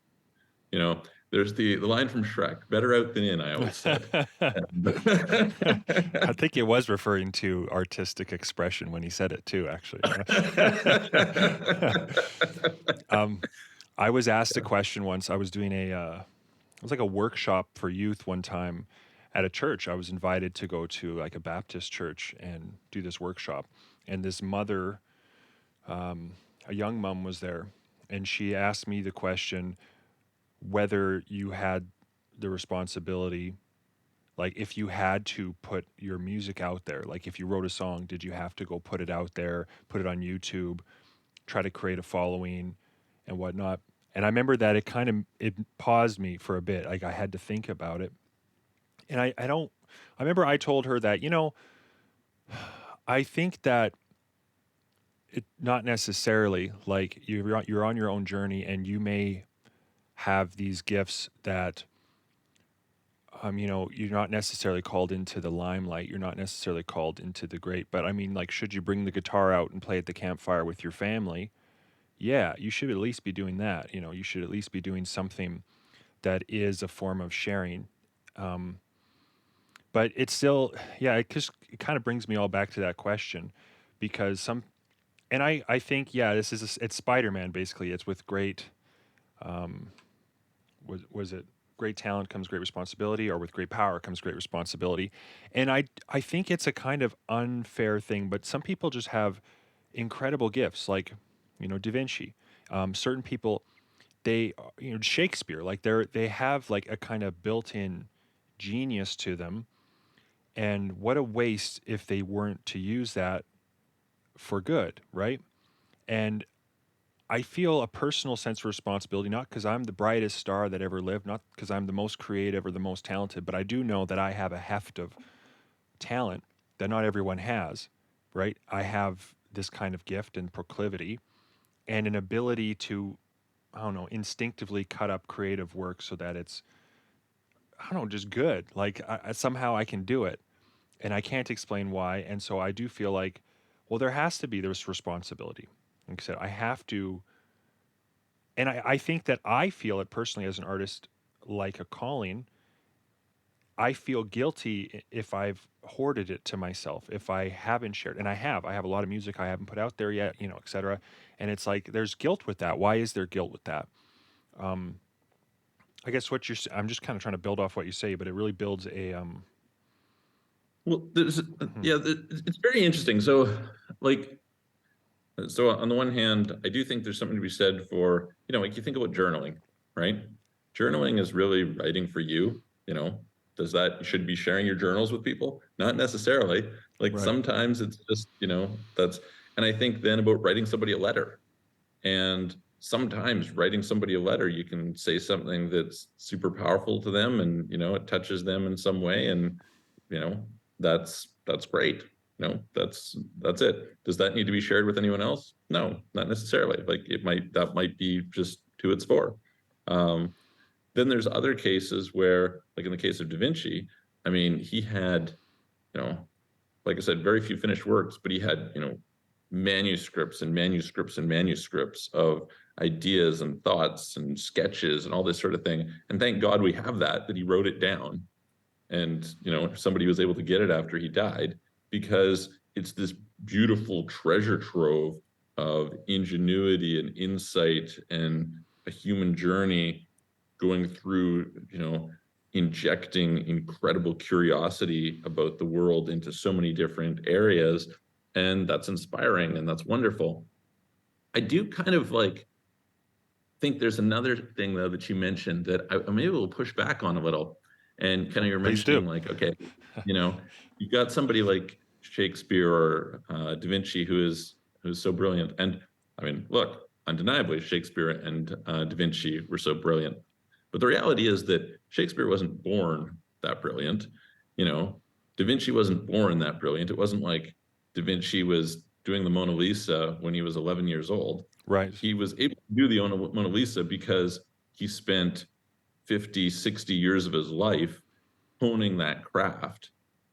there's the line from Shrek, better out than in, I always said. I think it was referring to artistic expression when he said it too, actually. I was asked a question once. I was doing it was like a workshop for youth one time at a church. I was invited to go to like a Baptist church and do this workshop. And this mother, a young mom, was there, and she asked me the question whether you had the responsibility, like if you had to put your music out there, like if you wrote a song, did you have to go put it out there, put it on YouTube, try to create a following and whatnot? And I remember that it paused me for a bit. Like I had to think about it. And I remember I told her that, I think that it not necessarily, like you're on your own journey, and you may have these gifts that you know, you're not necessarily called into the limelight. You're not necessarily called into the great. But I mean, like, should you bring the guitar out and play at the campfire with your family? Yeah, you should at least be doing that. You know, you should at least be doing something that is a form of sharing. Um, but it's still, yeah, it kind of brings me all back to that question, because I think, yeah, it's Spider-Man basically. It's with great, was it great talent comes great responsibility, or with great power comes great responsibility. And I think it's a kind of unfair thing, but some people just have incredible gifts, like, you know, Da Vinci. Certain people, you know, Shakespeare, like they have like a kind of built-in genius to them. And what a waste if they weren't to use that for good, right? And I feel a personal sense of responsibility, not because I'm the brightest star that ever lived, not because I'm the most creative or the most talented, but I do know that I have a heft of talent that not everyone has, right? I have this kind of gift and proclivity and an ability to, I don't know, instinctively cut up creative work so that it's, I don't know, just good. Like somehow I can do it, and I can't explain why. And so I do feel like, well, there has to be this responsibility. Like I said, I have to, and I think that I feel it personally as an artist, like a calling. I feel guilty if I've hoarded it to myself, if I haven't shared, and I have a lot of music I haven't put out there yet, you know, et cetera. And it's like, there's guilt with that. Why is there guilt with that? I guess I'm just kind of trying to build off what you say, but it really builds a, Well, there's mhm, yeah, it's very interesting. So, like, so on the one hand, I do think there's something to be said for, you know, like you think about journaling, right? Journaling is really writing for you, you know. Does that you should be sharing your journals with people? Not necessarily. Like right. sometimes it's just, you know, that's and I think then about writing somebody a letter. And sometimes writing somebody a letter, you can say something that's super powerful to them and, you know, it touches them in some way. And, you know, that's great. You know, that's it. Does that need to be shared with anyone else? No, not necessarily. Like that might be just who it's for. Um, then there's other cases where, like in the case of Da Vinci, I mean, he had, you know, like I said, very few finished works, but he had, you know, manuscripts and manuscripts and manuscripts of ideas and thoughts and sketches and all this sort of thing. And thank God we have that he wrote it down. And, you know, somebody was able to get it after he died, because it's this beautiful treasure trove of ingenuity and insight and a human journey going through, you know, injecting incredible curiosity about the world into so many different areas. And that's inspiring and that's wonderful. I do kind of like think there's another thing though that you mentioned that I maybe will push back on a little. And kind of you're Please do. mentioning like, okay, you know, you've got somebody like Shakespeare or Da Vinci who's so brilliant. And I mean, look, undeniably Shakespeare and Da Vinci were so brilliant. But the reality is that Shakespeare wasn't born that brilliant. You know, Da Vinci wasn't born that brilliant. It wasn't like Da Vinci was doing the Mona Lisa when he was 11 years old. Right. He was able to do the Mona Lisa because he spent 50, 60 years of his life honing that craft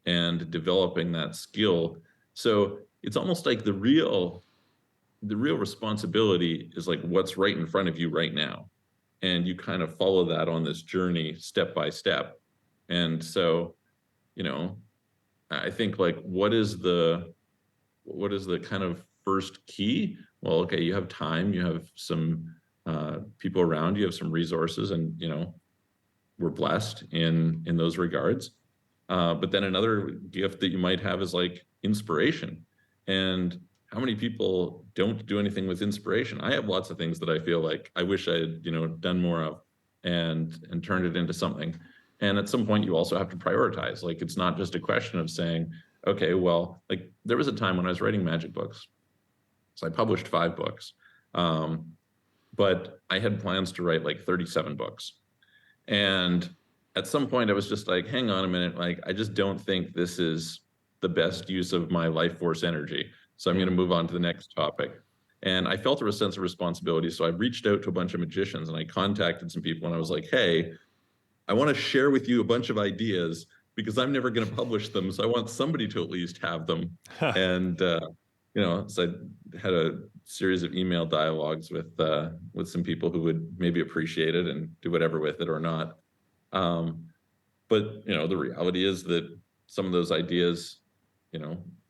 and developing that skill. So it's almost like the real responsibility is like what's right in front of you right now. And you kind of follow that on this journey step by step. And so, you know, I think like what is the kind of first key? Well, okay, you have time, you have some people around, you have some resources, and you know we're blessed in those regards. But then another gift that you might have is like inspiration. And how many people don't do anything with inspiration? I have lots of things that I feel like I wish I had, you know, done more of and turned it into something. And at some point you also have to prioritize. Like it's not just a question of saying, okay, well, like there was a time when I was writing magic books. So I published 5 books. Um, but I had plans to write like 37 books. And at some point, I was just like, hang on a minute. Like, I just don't think this is the best use of my life force energy. So I'm going to move on to the next topic. And I felt a sense of responsibility. So I reached out to a bunch of magicians and I contacted some people and I was like, hey, I want to share with you a bunch of ideas because I'm never going to publish them. So I want somebody to at least have them. And, so I had a series of email dialogues with some people who would maybe appreciate it and do whatever with it or not. But, the reality is that some of those ideas,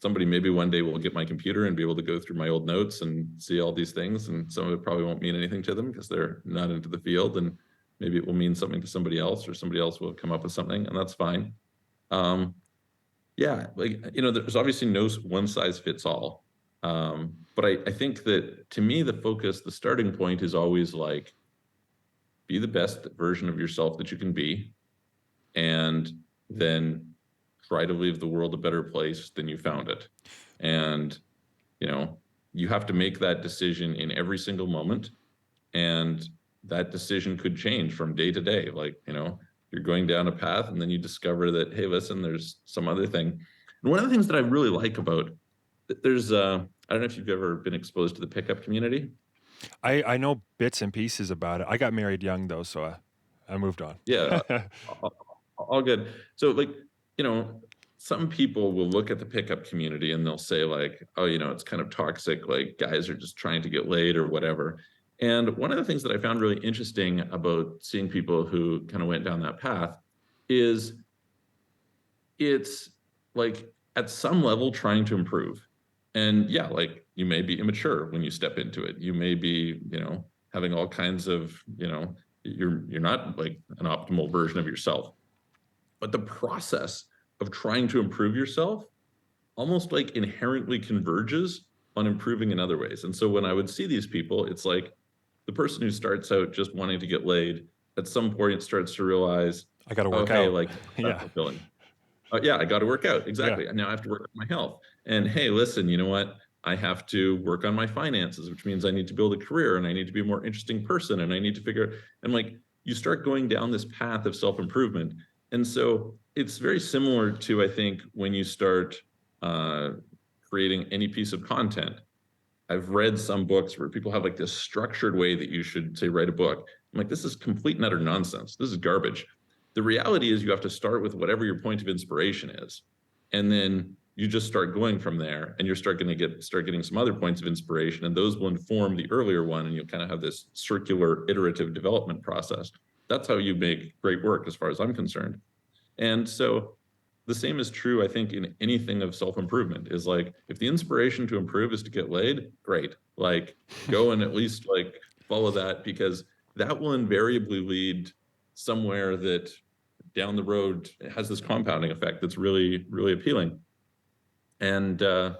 somebody maybe one day will get my computer and be able to go through my old notes and see all these things. And some of it probably won't mean anything to them because they're not into the field. And maybe it will mean something to somebody else, or somebody else will come up with something, and that's fine. Yeah, there's obviously no one size fits all. But I think that to me, the starting point is always like, be the best version of yourself that you can be, and then try to leave the world a better place than you found it. And, you have to make that decision in every single moment. And that decision could change from day to day. Like, you're going down a path and then you discover that, hey, listen, there's some other thing. And one of the things that I really like about there's, I don't know if you've ever been exposed to the pickup community. I know bits and pieces about it. I got married young though, so I moved on. Yeah, all good. So some people will look at the pickup community and they'll say like, oh, it's kind of toxic. Like guys are just trying to get laid or whatever. And one of the things that I found really interesting about seeing people who kind of went down that path is it's like at some level trying to improve. And yeah, like you may be immature when you step into it. You may be, having all kinds of, you're not like an optimal version of yourself. But the process of trying to improve yourself almost like inherently converges on improving in other ways. And so when I would see these people, it's like the person who starts out just wanting to get laid at some point starts to realize, I got to work hey, out. like Yeah. fulfilling. Yeah, I got to work out. Exactly. Yeah. Now I have to work on my health. And hey, listen, you know what? I have to work on my finances, which means I need to build a career and I need to be a more interesting person. And I need to figure, and like you start going down this path of self-improvement. And so it's very similar to, I think, when you start creating any piece of content. I've read some books where people have like this structured way that you should say, write a book. I'm like, this is complete and utter nonsense. This is garbage. The reality is you have to start with whatever your point of inspiration is. And then you just start going from there, and you're start getting some other points of inspiration, and those will inform the earlier one, and you'll kind of have this circular iterative development process. That's how you make great work as far as I'm concerned. And so the same is true, I think, in anything of self-improvement. Is like, if the inspiration to improve is to get laid, great. Like, go and at least like follow that, because that will invariably lead somewhere that down the road has this compounding effect that's really, really appealing. And so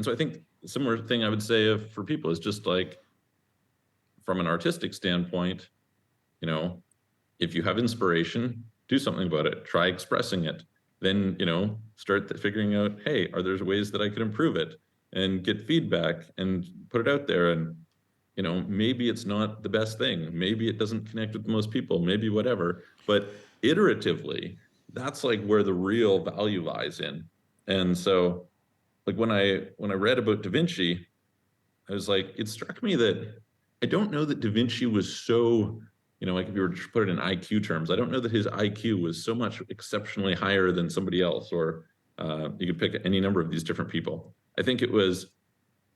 I think a similar thing I would say for people is just like, from an artistic standpoint, if you have inspiration, do something about it. Try expressing it. Then, start figuring out, hey, are there ways that I could improve it, and get feedback and put it out there. And, maybe it's not the best thing. Maybe it doesn't connect with most people, maybe whatever. But iteratively, that's like where the real value lies in. And so like when I read about Da Vinci, I was like, it struck me that I don't know that Da Vinci was so, like if you were to put it in IQ terms, I don't know that his IQ was so much exceptionally higher than somebody else, or you could pick any number of these different people. I think it was,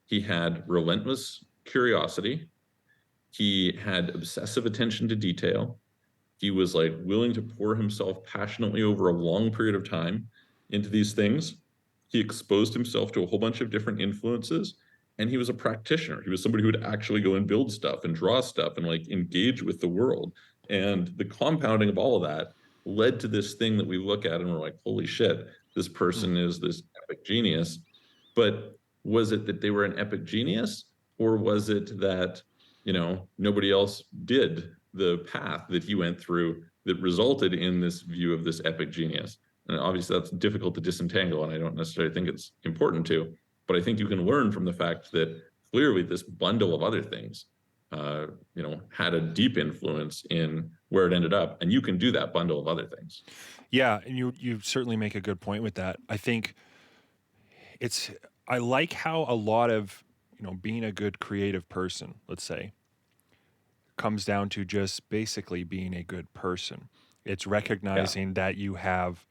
he had relentless curiosity. He had obsessive attention to detail. He was like willing to pour himself passionately over a long period of time into these things. He exposed himself to a whole bunch of different influences, and he was a practitioner. He was somebody who would actually go and build stuff and draw stuff and like engage with the world. And the compounding of all of that led to this thing that we look at and we're like, holy shit, this person is this epic genius. But was it that they were an epic genius, or was it that, nobody else did the path that he went through that resulted in this view of this epic genius? And obviously that's difficult to disentangle, and I don't necessarily think it's important to, but I think you can learn from the fact that clearly this bundle of other things, had a deep influence in where it ended up, and you can do that bundle of other things. Yeah, and you certainly make a good point with that. I think I like how a lot of, being a good creative person, let's say, comes down to just basically being a good person. It's Yeah. recognizing that you have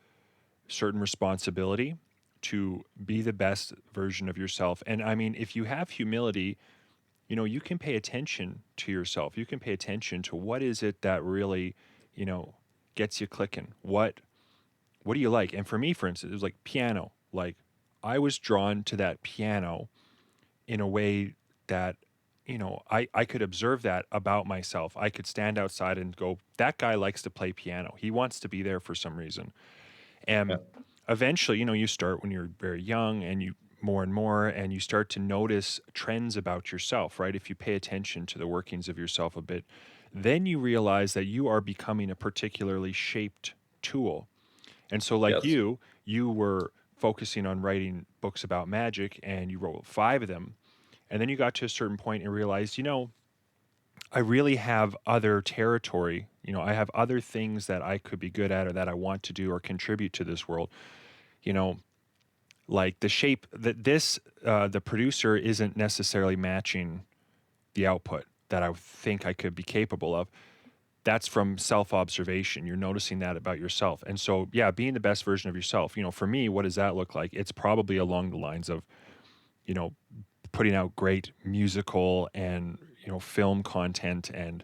certain responsibility to be the best version of yourself. And I mean, if you have humility, you can pay attention to yourself. You can pay attention to what is it that really, you know, gets you clicking. What do you like? And for me, for instance, it was like piano. Like I was drawn to that piano in a way that, I could observe that about myself. I could stand outside and go, that guy likes to play piano. He wants to be there for some reason. Yeah. And eventually, you start when you're very young and you more and more, and you start to notice trends about yourself, right? If you pay attention to the workings of yourself a bit, then you realize that you are becoming a particularly shaped tool. And so, like Yes. you were focusing on writing books about magic and you wrote 5 of them. And then you got to a certain point and realized, I really have other territory. I have other things that I could be good at or that I want to do or contribute to this world. You know, like the shape that the producer isn't necessarily matching the output that I think I could be capable of. That's from self-observation. You're noticing that about yourself. And so, yeah, being the best version of yourself, for me, what does that look like? It's probably along the lines of, you know, putting out great musical and, film content and,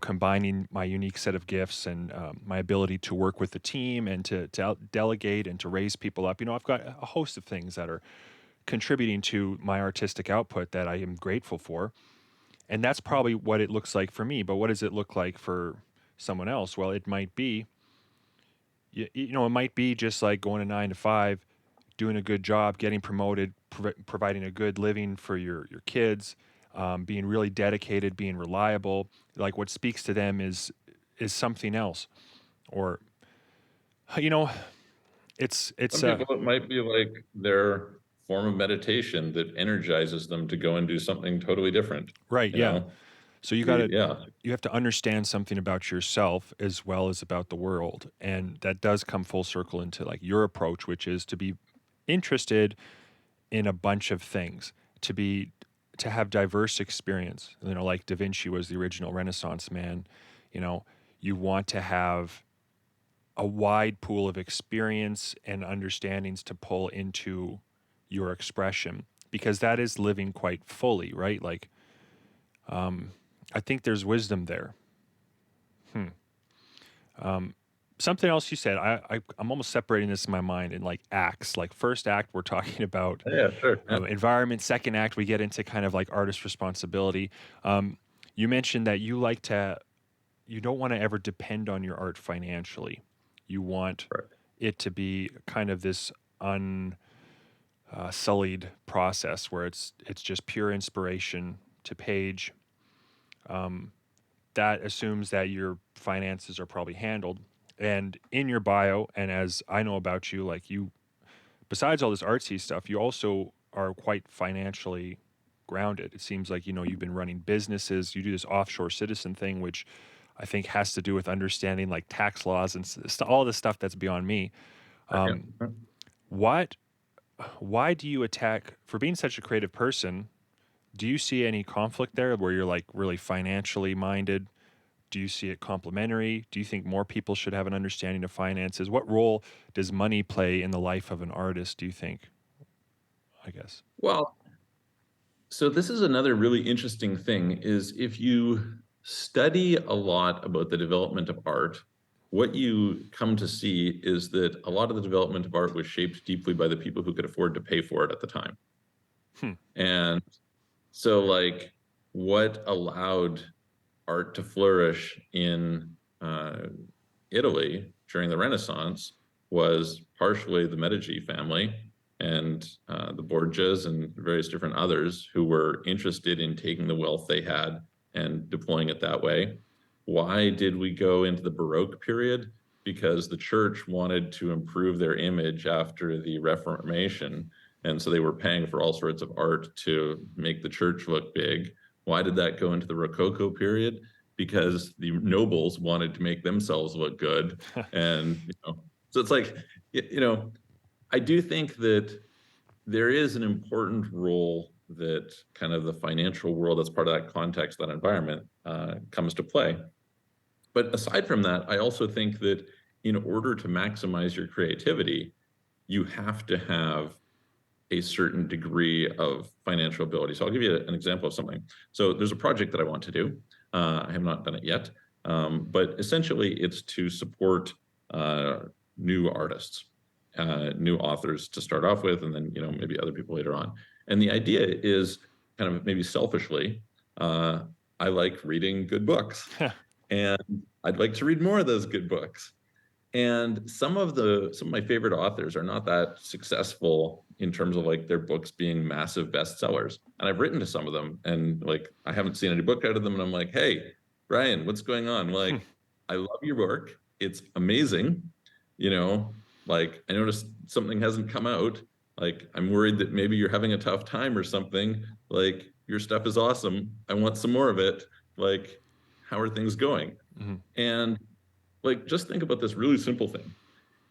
combining my unique set of gifts and my ability to work with the team and to delegate and to raise people up. I've got a host of things that are contributing to my artistic output that I am grateful for. And that's probably what it looks like for me. But what does it look like for someone else? Well, it might be, it might be just like going to 9 to 5, doing a good job, getting promoted, providing a good living for your kids, being really dedicated, being reliable. Like what speaks to them is something else, or you know, it's Some people, it might be like their form of meditation that energizes them to go and do something totally different, right, you yeah. know? So Yeah. you have to understand something about yourself as well as about the world, and that does come full circle into like your approach, which is to be interested in a bunch of things, to have diverse experience. Like Da Vinci was the original Renaissance man. You know, you want to have a wide pool of experience and understandings to pull into your expression because that is living quite fully, right? Like, I think there's wisdom there. Hmm. Something else you said, I'm almost separating this in my mind in like acts. Like first act, we're talking about Yeah, sure. Yeah. environment. Second act, we get into kind of like artist responsibility. You mentioned that you don't want to ever depend on your art financially. You want Right. it to be kind of this unsullied process where it's just pure inspiration to page. That assumes that your finances are probably handled. And in your bio, and as I know about you, like you, besides all this artsy stuff, you also are quite financially grounded. It seems like, you've been running businesses, you do this offshore citizen thing, which I think has to do with understanding like tax laws and all this stuff that's beyond me. Yeah. What, why do you attack, for being such a creative person, do you see any conflict there where you're like really financially minded? Do you see it complementary? Do you think more people should have an understanding of finances? What role does money play in the life of an artist, do you think? I guess. Well, so this is another really interesting thing is if you study a lot about the development of art, what you come to see is that a lot of the development of art was shaped deeply by the people who could afford to pay for it at the time. Hmm. And so like what allowed art to flourish in Italy during the Renaissance was partially the Medici family and the Borgias and various different others who were interested in taking the wealth they had and deploying it that way. Why did we go into the Baroque period? Because the church wanted to improve their image after the Reformation. And so they were paying for all sorts of art to make the church look big. Why did that go into the Rococo period? Because the nobles wanted to make themselves look good. And, so it's like, I do think that there is an important role that kind of the financial world, that's part of that context, that environment, comes to play. But aside from that, I also think that in order to maximize your creativity, you have to have a certain degree of financial ability. So I'll give you an example of something. So there's a project that I want to do. I have not done it yet, but essentially it's to support new artists, new authors to start off with, and then maybe other people later on. And the idea is kind of maybe selfishly, I like reading good books, and I'd like to read more of those good books. And some of my favorite authors are not that successful in terms of like their books being massive bestsellers. And I've written to some of them, and like I haven't seen any book out of them. And I'm like, hey, Brian, what's going on? Like, I love your work. It's amazing. Like I noticed something hasn't come out. Like I'm worried that maybe you're having a tough time or something. Like your stuff is awesome. I want some more of it. Like, how are things going? And like, just think about this really simple thing.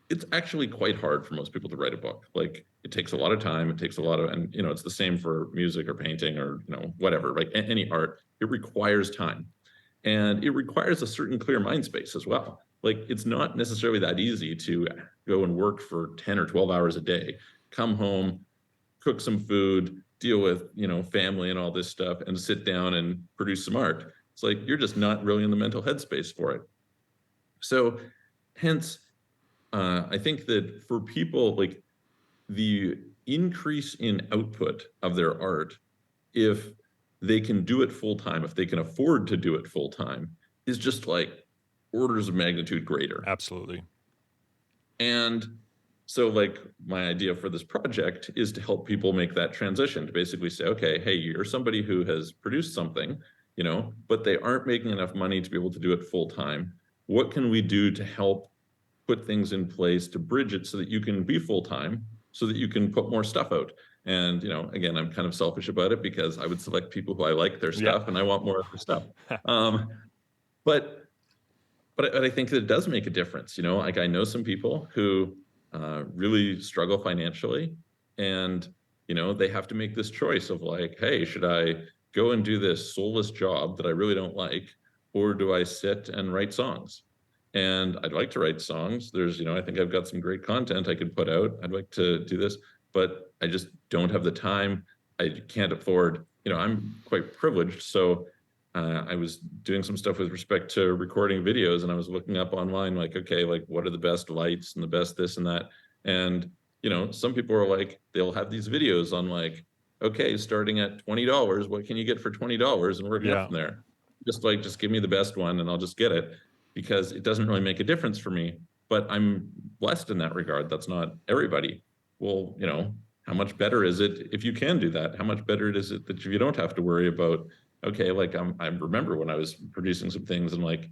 It's actually quite hard for most people to write a book. Like, it takes a lot of time. It takes a lot of, and it's the same for music or painting or whatever. Like any art, it requires time, and it requires a certain clear mind space as well. Like, it's not necessarily that easy to go and work for 10 or 12 hours a day, come home, cook some food, deal with family and all this stuff, and sit down and produce some art. It's like you're just not really in the mental headspace for it. So hence, I think that for people, like the increase in output of their art, if they can do it full time, if they can afford to do it full time, is just like orders of magnitude greater. Absolutely. And so like my idea for this project is to help people make that transition, to basically say, okay, hey, you're somebody who has produced something, but they aren't making enough money to be able to do it full time. What can we do to help put things in place to bridge it so that you can be full-time, so that you can put more stuff out? And, again, I'm kind of selfish about it because I would select people who I like their stuff and I want more of their stuff. But I think that it does make a difference. Like I know some people who really struggle financially, and, they have to make this choice of like, hey, should I go and do this soulless job that I really don't like, or do I sit and write songs? And I'd like to write songs. There's, I think I've got some great content I could put out. I'd like to do this, but I just don't have the time. I can't afford, I'm quite privileged. So I was doing some stuff with respect to recording videos, and I was looking up online, like, okay, like what are the best lights and the best this and that. And, some people are like, they'll have these videos on like, okay, starting at $20, what can you get for $20, and working up from there. Just give me the best one and I'll just get it, because it doesn't really make a difference for me. But I'm blessed in that regard. That's not everybody. Well, how much better is it if you can do that? How much better is it that you don't have to worry about, okay, like I remember when I was producing some things and like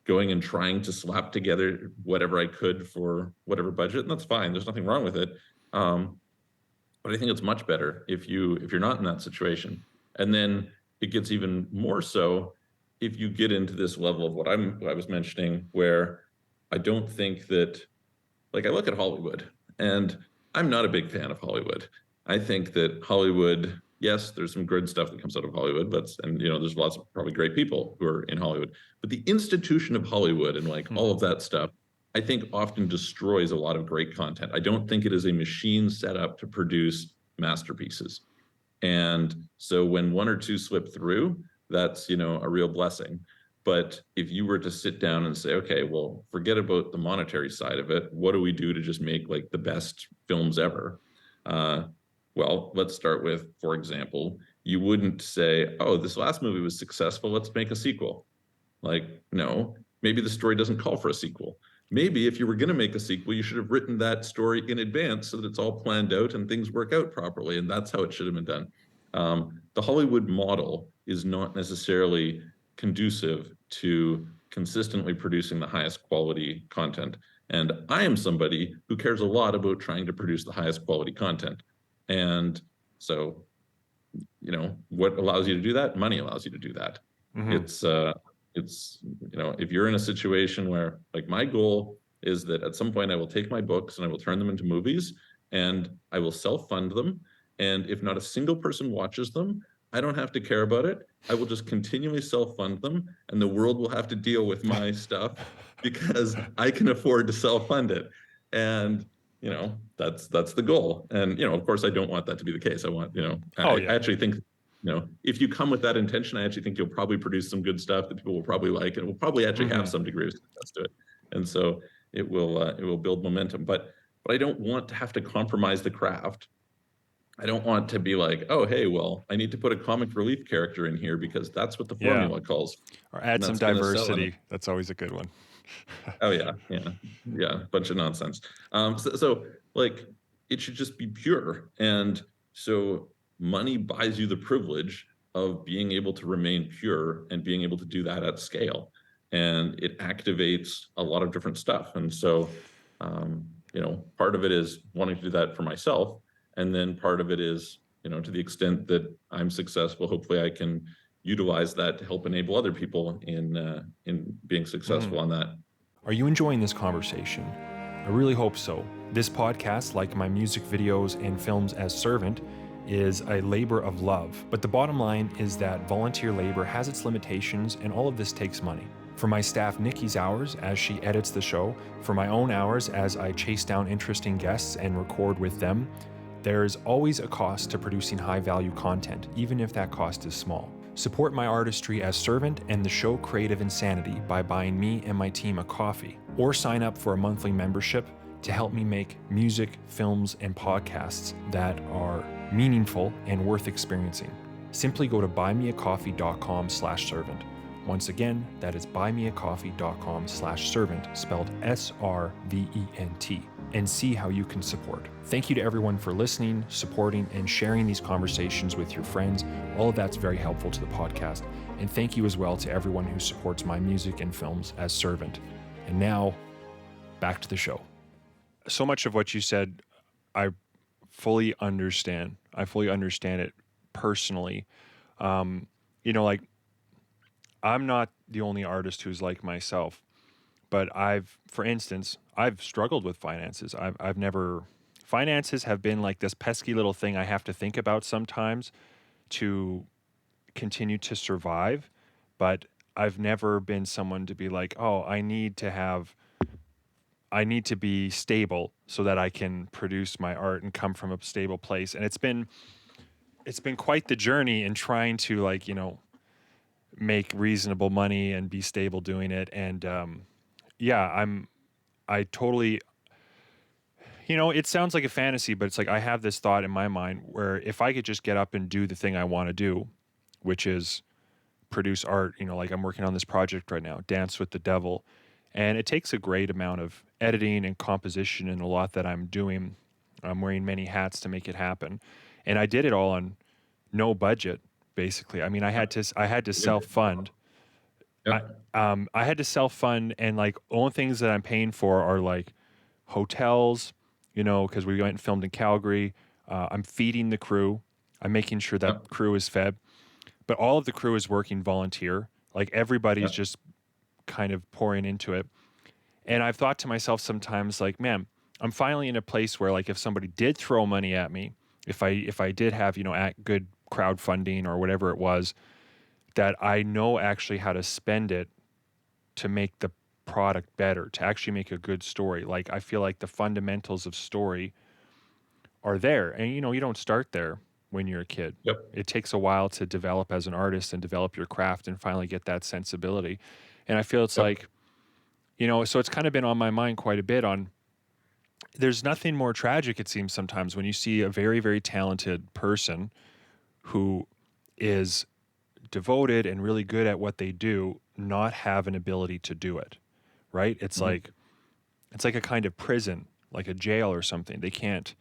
going and trying to slap together whatever I could for whatever budget, and that's fine. There's nothing wrong with it. But I think it's much better if you're not in that situation. And then it gets even more so if you get into this level of what I was mentioning, where I don't think that, like, I look at Hollywood, and I'm not a big fan of Hollywood. I think that Hollywood, yes, there's some good stuff that comes out of Hollywood, and there's lots of probably great people who are in Hollywood, but the institution of Hollywood and like all of that stuff, I think often destroys a lot of great content. I don't think it is a machine set up to produce masterpieces. And so when one or two slip through, that's, a real blessing. But if you were to sit down and say, okay, well, forget about the monetary side of it. What do we do to just make like the best films ever? Well, let's start with, for example, you wouldn't say, oh, this last movie was successful, let's make a sequel. Like, no, maybe the story doesn't call for a sequel. Maybe if you were going to make a sequel, you should have written that story in advance so that it's all planned out and things work out properly. And that's how it should have been done. The Hollywood model is not necessarily conducive to consistently producing the highest quality content. And I am somebody who cares a lot about trying to produce the highest quality content. And so, what allows you to do that? Money allows you to do that. It's, if you're in a situation where, like, my goal is that at some point I will take my books and I will turn them into movies, and I will self-fund them. And if not a single person watches them, I don't have to care about it. I will just continually self-fund them, and the world will have to deal with my stuff because I can afford to self-fund it. And that's the goal. And of course, I don't want that to be the case. I want, Oh I yeah. actually think, if you come with that intention, I actually think you'll probably produce some good stuff that people will probably like, and it will probably actually have Hmm. some degree of success to it. And so it will build momentum. But I don't want to have to compromise the craft. I don't want to be like, oh, hey, well, I need to put a comic relief character in here because that's what the Yeah. formula calls for, Or add and some that's going to sell. And diversity. That's always a good one. oh yeah, bunch of nonsense. So like it should just be pure, and so money buys you the privilege of being able to remain pure and being able to do that at scale, and it activates a lot of different stuff. And so, part of it is wanting to do that for myself, and then part of it is, to the extent that I'm successful, hopefully I can utilize that to help enable other people in being successful on that. Are you enjoying this conversation? I really hope so. This podcast, like my music videos and films as Servant, is a labor of love. But the bottom line is that volunteer labor has its limitations, and all of this takes money. For my staff Nikki's hours as she edits the show, for my own hours as I chase down interesting guests and record with them, there's always a cost to producing high value content, even if that cost is small. Support my artistry as Servant and the show Creative Insanity by buying me and my team a coffee, or sign up for a monthly membership to help me make music, films, and podcasts that are meaningful and worth experiencing. Simply go to buymeacoffee.com/servant. Once again, that is buymeacoffee.com/servant, spelled SRVENT, and see how you can support. Thank you to everyone for listening, supporting, and sharing these conversations with your friends. All of that's very helpful to the podcast. And thank you as well to everyone who supports my music and films as Servant. And now, back to the show. So much of what you said, I fully understand. I fully understand it personally. Like, I'm not the only artist who's like myself, but for instance, I've struggled with finances. Finances have been like this pesky little thing I have to think about sometimes to continue to survive. But I've never been someone to be like, oh, I need to be stable so that I can produce my art and come from a stable place. And it's been quite the journey in trying to make reasonable money and be stable doing it. And I totally, it sounds like a fantasy, but it's like I have this thought in my mind where if I could just get up and do the thing I want to do, which is produce art, like I'm working on this project right now, Dance with the Devil. And it takes a great amount of editing and composition and a lot that I'm doing. I'm wearing many hats to make it happen. And I did it all on no budget, basically. I mean, I had to self-fund. Yep. I had to self-fund, and like only things that I'm paying for are like hotels, because we went and filmed in Calgary. I'm feeding the crew. I'm making sure that Yep. crew is fed, but all of the crew is working volunteer. Like everybody's Yep. just kind of pouring into it. And I've thought to myself sometimes, like, man, I'm finally in a place where, like, if somebody did throw money at me, if I did have at good crowdfunding or whatever it was, that I know actually how to spend it to make the product better, to actually make a good story. Like I feel like the fundamentals of story are there. And you don't start there when you're a kid. Yep. It takes a while to develop as an artist and develop your craft and finally get that sensibility. And I feel it's Yep. like, so it's kind of been on my mind quite a bit on there's nothing more tragic, it seems sometimes, when you see a very, very talented person who is devoted and really good at what they do not have an ability to do it, right? Mhm. It's like a kind of prison, like a jail or something. They can't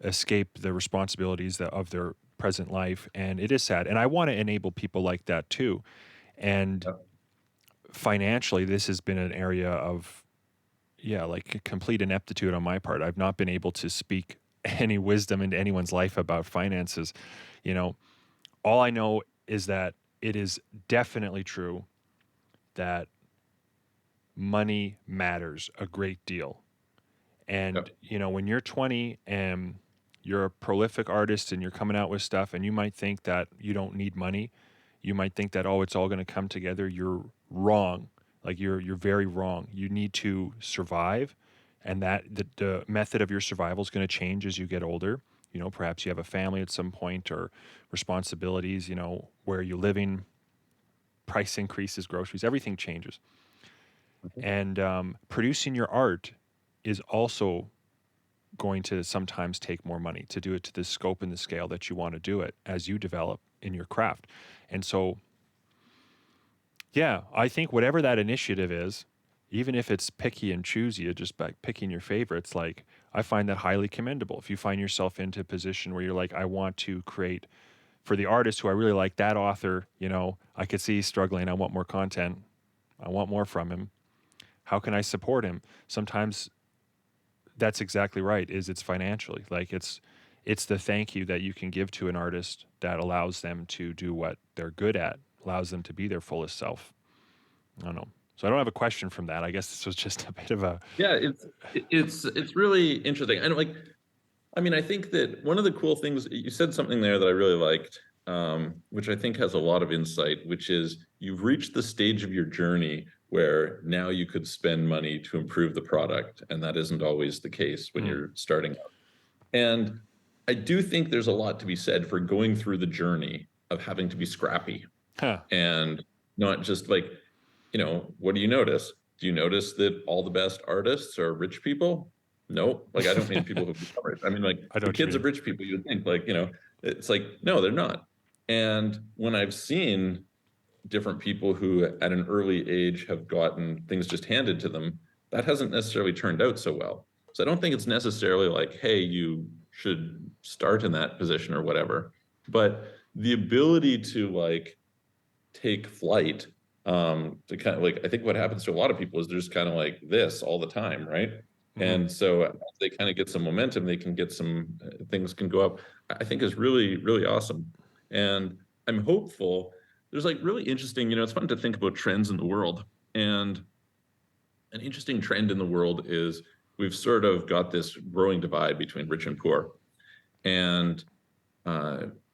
escape the responsibilities of their present life, and it is sad. And I want to enable people like that too. And Yep. financially, this has been an area of like a complete ineptitude on my part. I've not been able to speak any wisdom into anyone's life about finances. All I know is that it is definitely true that money matters a great deal. And, Yep. when you're 20 and you're a prolific artist and you're coming out with stuff, and you might think that you don't need money. You might think that, oh, it's all going to come together. You're wrong. Like you're very wrong. You need to survive, and that the method of your survival is going to change as you get older. You know, perhaps you have a family at some point or responsibilities. You know, where you're living, price increases, groceries, everything changes. And producing your art is also going to sometimes take more money to do it to the scope and the scale that you want to do it as you develop in your craft. And so, yeah, I think whatever that initiative is, even if it's picky and choosy, just by picking your favorites, like I find that highly commendable. If you find yourself into a position where you're like, I want to create for the artist who I really like, that author, you know, I could see he's struggling. I want more content. I want more from him. How can I support him? Sometimes that's exactly right. It's financially, like it's the thank you that you can give to an artist that allows them to do what they're good at, allows them to be their fullest self. I don't know. So I don't have a question from that. I guess this was just a bit of a Yeah, it's really interesting. And like, I mean, I think that one of the cool things you said something there that I really liked, which I think has a lot of insight, which is you've reached the stage of your journey where now you could spend money to improve the product, and that isn't always the case when you're starting out. And I do think there's a lot to be said for going through the journey of having to be scrappy huh. and not just like, what do you notice? Do you notice that all the best artists are rich people? No, like I don't mean people who become rich. I mean like I know the what you kids of mean. rich people. You'd think like it's like no, they're not. And when I've seen different people who at an early age have gotten things just handed to them, that hasn't necessarily turned out so well. So I don't think it's necessarily like, hey, you should start in that position or whatever. But the ability to like take flight, to kind of like, I think what happens to a lot of people is they're just kind of like this all the time, right? And so as they kind of get some momentum, they can get some things can go up. I think is really, really awesome. And I'm hopeful. There's like really interesting, it's fun to think about trends in the world. And an interesting trend in the world is we've sort of got this growing divide between rich and poor. And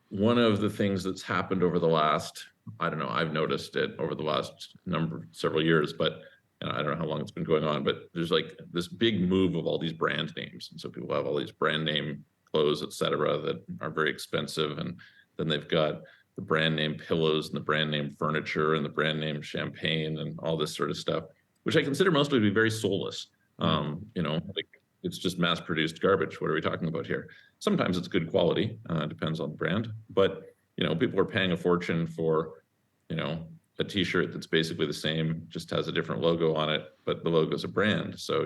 one of the things that's happened over the last, I don't know, I've noticed it over the last several years, but I don't know how long it's been going on, but there's like this big move of all these brand names. And so people have all these brand name clothes, et cetera, that are very expensive. And then they've got the brand name pillows and the brand name furniture and the brand name champagne and all this sort of stuff, which I consider mostly to be very soulless. Like it's just mass produced garbage. What are we talking about here? Sometimes it's good quality, depends on the brand, but people are paying a fortune for a t-shirt that's basically the same, just has a different logo on it, but the logo is a brand, so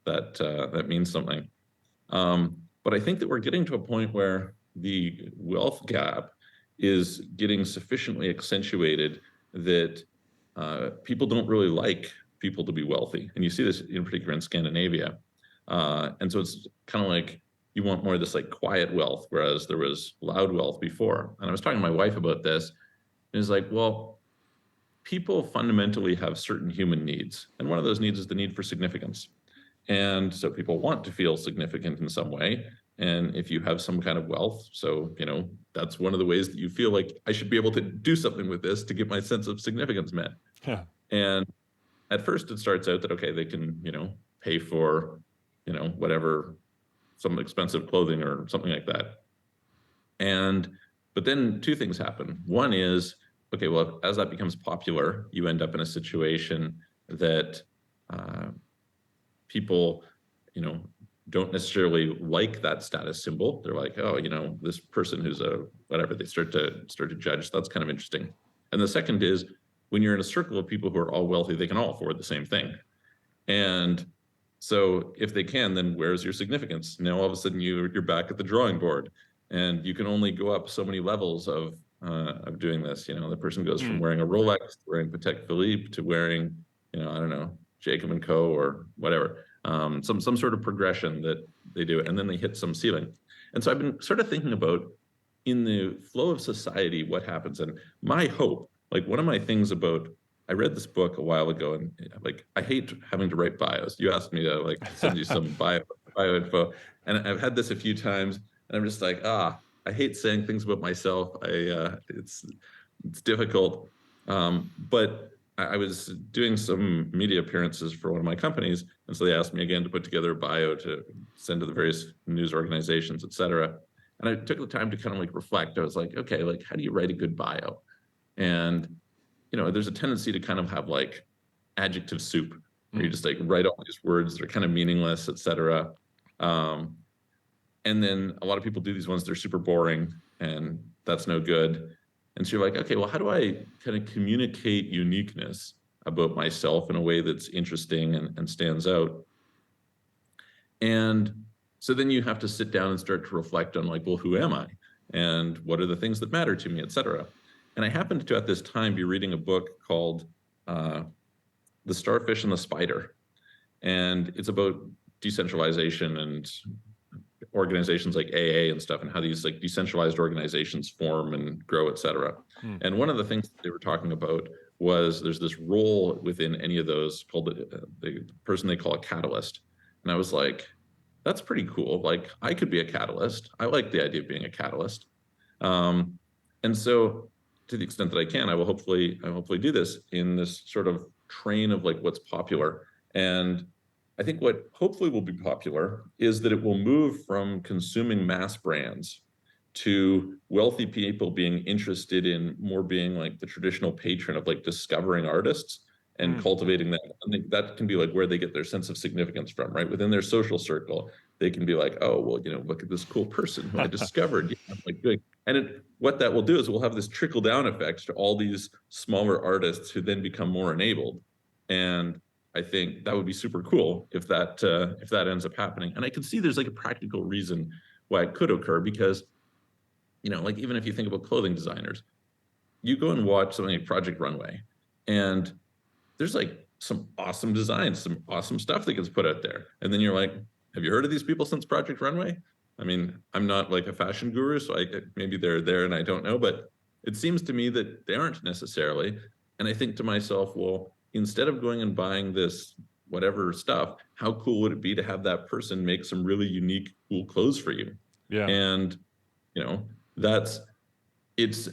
that means something. But I think that we're getting to a point where the wealth gap is getting sufficiently accentuated that people don't really like people to be wealthy, and you see this in particular in Scandinavia. And so it's kind of like you want more of this like quiet wealth, whereas there was loud wealth before. And I was talking to my wife about this, and it's like, well, people fundamentally have certain human needs. And one of those needs is the need for significance. And so people want to feel significant in some way. And if you have some kind of wealth, so, that's one of the ways that you feel like I should be able to do something with this to get my sense of significance met. Yeah. And at first it starts out that, okay, they can, pay for, whatever, some expensive clothing or something like that. But then two things happen. One is, okay, well, as that becomes popular, you end up in a situation that people, don't necessarily like that status symbol. They're like, oh, this person who's a whatever. They start to judge. So that's kind of interesting. And the second is when you're in a circle of people who are all wealthy, they can all afford the same thing. And so if they can, then where's your significance? Now all of a sudden you're back at the drawing board, and you can only go up so many levels of doing this. The person goes from wearing a Rolex to wearing Patek Philippe to wearing, I don't know, Jacob and Co. or whatever, some sort of progression that they do, and then they hit some ceiling. And so I've been sort of thinking about in the flow of society what happens. And my hope, like one of my things about, I read this book a while ago, and like I hate having to write bios. You asked me to like send you some bio info, and I've had this a few times. And I'm just like, I hate saying things about myself. It's difficult. But I was doing some media appearances for one of my companies, and so they asked me again to put together a bio to send to the various news organizations, et cetera. And I took the time to kind of like reflect. I was like, okay, like how do you write a good bio? And there's a tendency to kind of have like adjective soup, where you just like write all these words that are kind of meaningless, et cetera. Um, and then a lot of people do these ones, they're super boring, and that's no good. And so you're like, okay, well, how do I kind of communicate uniqueness about myself in a way that's interesting and stands out? And so then you have to sit down and start to reflect on like, well, who am I? And what are the things that matter to me, et cetera. And I happened to, at this time, be reading a book called The Starfish and the Spider. And it's about decentralization and organizations like AA and stuff, and how these like decentralized organizations form and grow, et cetera. And one of the things that they were talking about was there's this role within any of those called the person they call a catalyst. And I was like, that's pretty cool. Like I could be a catalyst. I like the idea of being a catalyst. And so to the extent that I can, I will hopefully do this in this sort of train of like what's popular. And I think what hopefully will be popular is that it will move from consuming mass brands to wealthy people being interested in more being like the traditional patron of like discovering artists and cultivating that. I think that can be like where they get their sense of significance from, right? Within their social circle, they can be like, oh, well, look at this cool person who I discovered. And what that will do is we'll have this trickle down effect to all these smaller artists who then become more enabled. And I think that would be super cool if that ends up happening. And I can see there's like a practical reason why it could occur, because like even if you think about clothing designers, you go and watch something like Project Runway, and there's like some awesome designs, some awesome stuff that gets put out there. And then you're like, have you heard of these people since Project Runway? I mean, I'm not like a fashion guru, so maybe they're there and I don't know, but it seems to me that they aren't necessarily. And I think to myself, well, instead of going and buying this whatever stuff, how cool would it be to have that person make some really unique, cool clothes for you? Yeah. And that's it's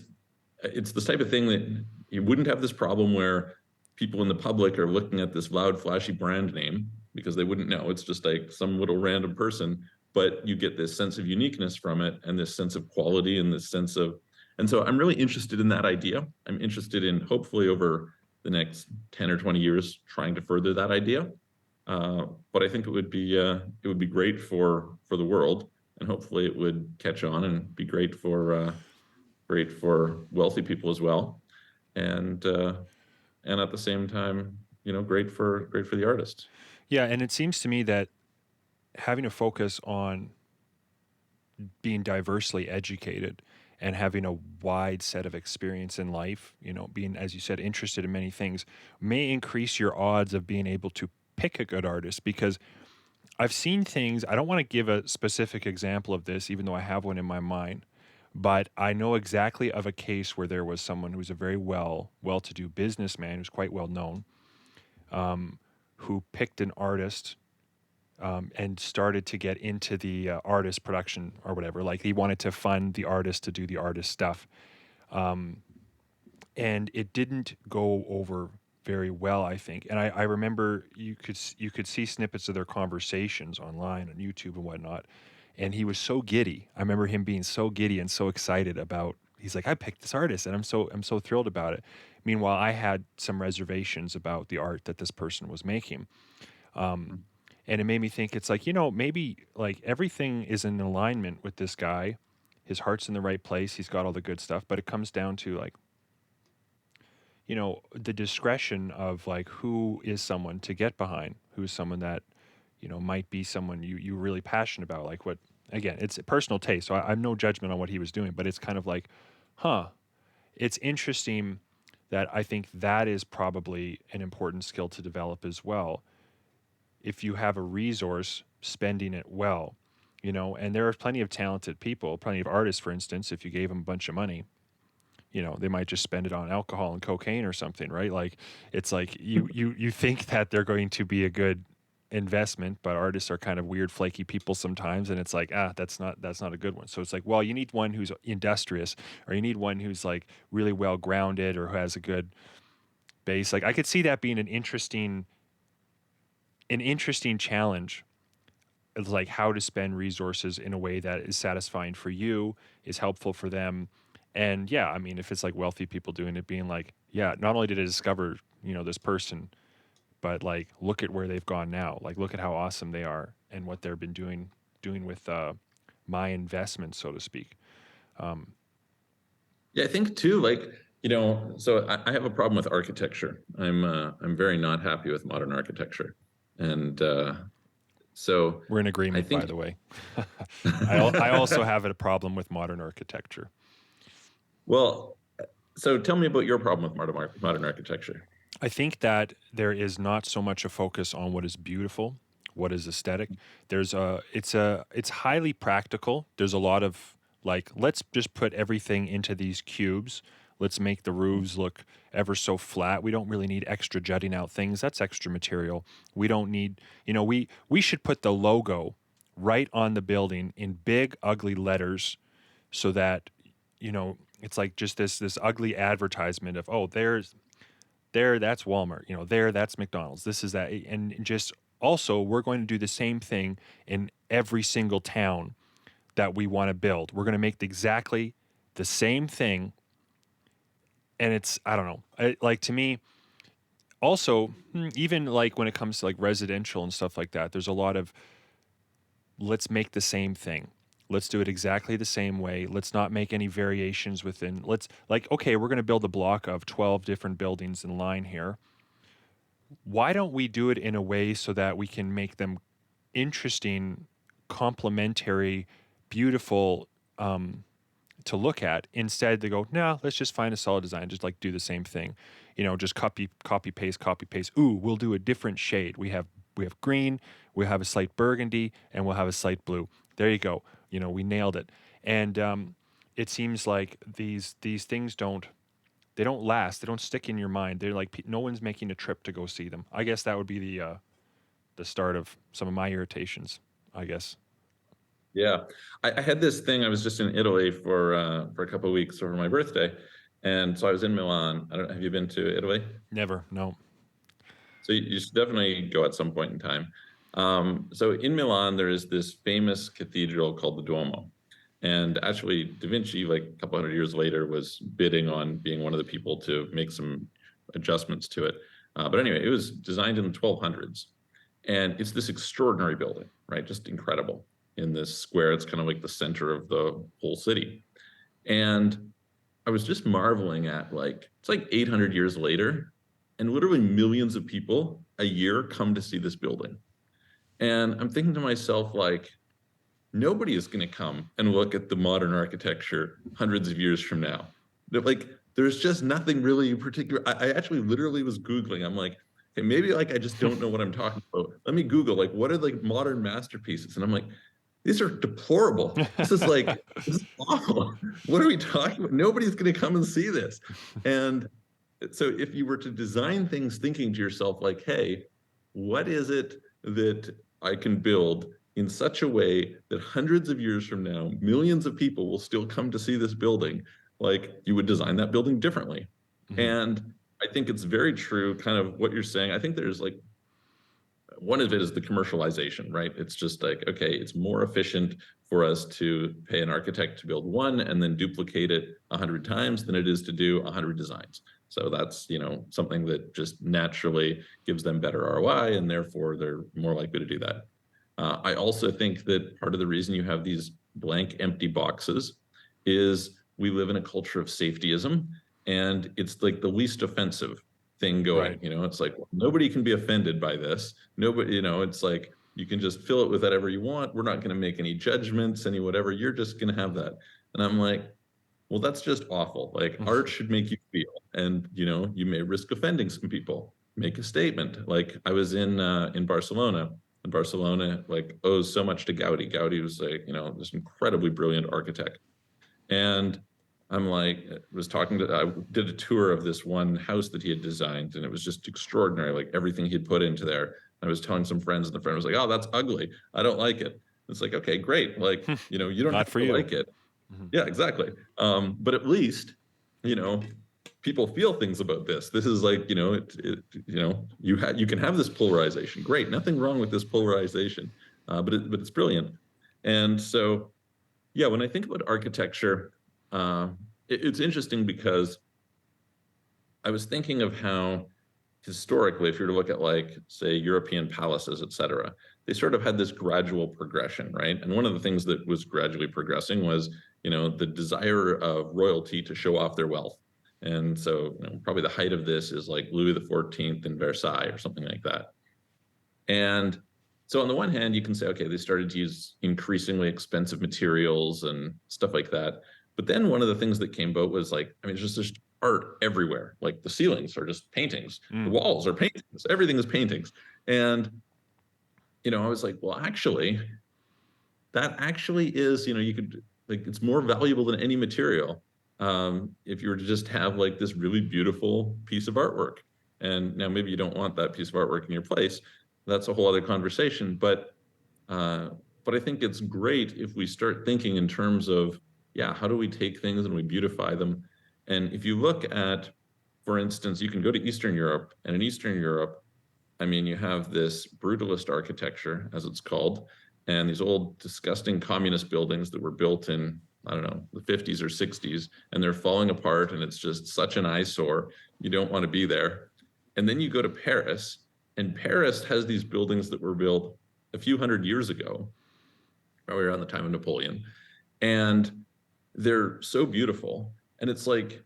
this type of thing that you wouldn't have this problem where people in the public are looking at this loud, flashy brand name because they wouldn't know. It's just like some little random person, but you get this sense of uniqueness from it and this sense of quality and this sense of, and so I'm really interested in that idea. I'm interested in hopefully over the next 10 or 20 years trying to further that idea. But I think it would be great for the world, and hopefully it would catch on and be great for wealthy people as well, and at the same time, great for the artist. Yeah, and it seems to me that having a focus on being diversely educated and having a wide set of experience in life, being, as you said, interested in many things, may increase your odds of being able to pick a good artist. Because I've seen things, I don't want to give a specific example of this, even though I have one in my mind, but I know exactly of a case where there was someone who was a very well-to-do businessman who's quite well known, who picked an artist and started to get into the artist production or whatever. Like he wanted to fund the artist to do the artist stuff. And it didn't go over very well, I think. And I remember you could see snippets of their conversations online on YouTube and whatnot. And he was so giddy. I remember him being so giddy and so excited about, he's like, I picked this artist and I'm so thrilled about it. Meanwhile, I had some reservations about the art that this person was making. And it made me think, it's like, maybe like everything is in alignment with this guy. His heart's in the right place. He's got all the good stuff, but it comes down to like, the discretion of like, who is someone to get behind, who's someone that, might be someone you're really passionate about. Like what, again, it's a personal taste. So I have no judgment on what he was doing, but it's kind of like, it's interesting that I think that is probably an important skill to develop as well. If you have a resource, spending it well, and there are plenty of talented people, plenty of artists, for instance, if you gave them a bunch of money, they might just spend it on alcohol and cocaine or something, right? Like it's like you think that they're going to be a good investment, but artists are kind of weird, flaky people sometimes, and it's like, that's not a good one. So it's like, well, you need one who's industrious, or you need one who's like really well grounded, or who has a good base. Like I could see that being an interesting challenge. It's like how to spend resources in a way that is satisfying for you, is helpful for them. And yeah, I mean, if it's like wealthy people doing it, being like, yeah, not only did I discover, this person, but like, look at where they've gone now. Like, look at how awesome they are and what they've been doing with my investment, so to speak. Yeah, I think too, like, so I have a problem with architecture. I'm very not happy with modern architecture. And so We're in I agreement, by think, the way. I also have a problem with modern architecture. well, so tell me about your problem with modern architecture. I think that there is not so much a focus on what is beautiful, what is aesthetic. It's highly practical. There's a lot of like, let's just put everything into these cubes. Let's make the roofs look ever so flat. We don't really need extra jutting out things. That's extra material. We don't need, we should put the logo right on the building in big ugly letters, so that, it's like just this ugly advertisement of, oh, there that's Walmart, there that's McDonald's, this is that. And just also, we're going to do the same thing in every single town that we want to build. We're going to make exactly the same thing. And it's, I don't know, like to me also, even like when it comes to like residential and stuff like that, there's a lot of, let's make the same thing. Let's do it exactly the same way. Let's not make any variations within. Let's, like, okay, we're going to build a block of 12 different buildings in line here. Why don't we do it in a way so that we can make them interesting, complementary, beautiful, to look at? Instead, they go, no, let's just find a solid design, just like do the same thing, just copy paste. Ooh, we'll do a different shade. We have green, we'll have a slight burgundy, and we'll have a slight blue. There you go. We nailed it. And it seems like these things don't last. They don't stick in your mind. They're like, no one's making a trip to go see them. I guess that would be the start of some of my irritations, I guess. Yeah, I had this thing. I was just in Italy for a couple of weeks over my birthday, and so I was in Milan. I don't. Have you been to Italy? Never, no. So you should definitely go at some point in time. So in Milan, there is this famous cathedral called the Duomo. And actually, Da Vinci, like a couple hundred years later, was bidding on being one of the people to make some adjustments to it. But anyway, it was designed in the 1200s. And it's this extraordinary building, right? Just incredible in this square. It's kind of like the center of the whole city. And I was just marveling at, like, it's like 800 years later, and literally millions of people a year come to see this building. And I'm thinking to myself, like, nobody is going to come and look at the modern architecture hundreds of years from now. Like, there's just nothing really particular. I actually literally was Googling. I'm like, okay, maybe like I just don't know what I'm talking about. Let me Google, like, what are like modern masterpieces? And I'm like, these are deplorable. This is awful. What are we talking about? Nobody's going to come and see this. And so if you were to design things thinking to yourself, like, hey, what is it that I can build in such a way that hundreds of years from now, millions of people will still come to see this building, like, you would design that building differently. Mm-hmm. And I think it's very true, kind of what you're saying. I think there's like, one of it is the commercialization, right? It's just like, okay, it's more efficient for us to pay an architect to build one and then duplicate it 100 times than it is to do 100 designs. So that's, something that just naturally gives them better ROI, and therefore they're more likely to do that. I also think that part of the reason you have these blank, empty boxes is we live in a culture of safetyism, and it's like the least offensive thing going. Right. It's like, well, nobody can be offended by this. Nobody, it's like, you can just fill it with whatever you want. We're not going to make any judgments, any whatever. You're just going to have that. And I'm like, well, that's just awful. Like, art should make you feel, and you may risk offending some people. Make a statement. Like, I was in Barcelona, and Barcelona like owes so much to Gaudi. Gaudi was like, this incredibly brilliant architect. And I'm like, I did a tour of this one house that he had designed, and it was just extraordinary, like everything he'd put into there. I was telling some friends, and the friend was like, "Oh, that's ugly. I don't like it." It's like, okay, great. Like, you don't Not have for to you. like it. Yeah, exactly. But at least, you know, people feel things about this. This is like, you can have this polarization. Great, nothing wrong with this polarization, but it's brilliant. And so, yeah, when I think about architecture, it's interesting because I was thinking of how historically, if you were to look at like, say, European palaces, et cetera, they sort of had this gradual progression, right? And one of the things that was gradually progressing was, the desire of royalty to show off their wealth. And so, probably the height of this is like Louis the 14th in Versailles or something like that. And so on the one hand, you can say, okay, they started to use increasingly expensive materials and stuff like that. But then one of the things that came about was like, I mean, it's just art everywhere. Like the ceilings are just paintings, the walls are paintings, everything is paintings. And, I was like, well, actually, that actually is, you could like, it's more valuable than any material. If you were to just have like this really beautiful piece of artwork. And now maybe you don't want that piece of artwork in your place. That's a whole other conversation. Uh, but I think it's great if we start thinking in terms of, yeah, how do we take things and we beautify them? And if you look at, for instance, you can go to Eastern Europe, and in Eastern Europe, I mean, you have this brutalist architecture, as it's called, and these old, disgusting communist buildings that were built in, I don't know, the 50s or 60s, and they're falling apart, and it's just such an eyesore. You don't want to be there. And then you go to Paris, and Paris has these buildings that were built a few hundred years ago, probably around the time of Napoleon, and they're so beautiful. And it's like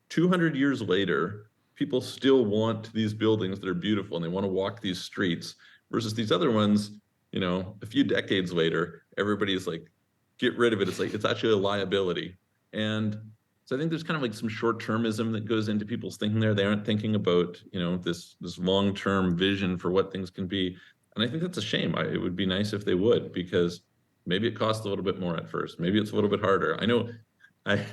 200 years later, people still want these buildings that are beautiful and they want to walk these streets versus these other ones, a few decades later, everybody's like, get rid of it. It's like, it's actually a liability. And so I think there's kind of like some short-termism that goes into people's thinking there. They aren't thinking about, this long-term vision for what things can be. And I think that's a shame. It would be nice if they would, because maybe it costs a little bit more at first. Maybe it's a little bit harder. I know I,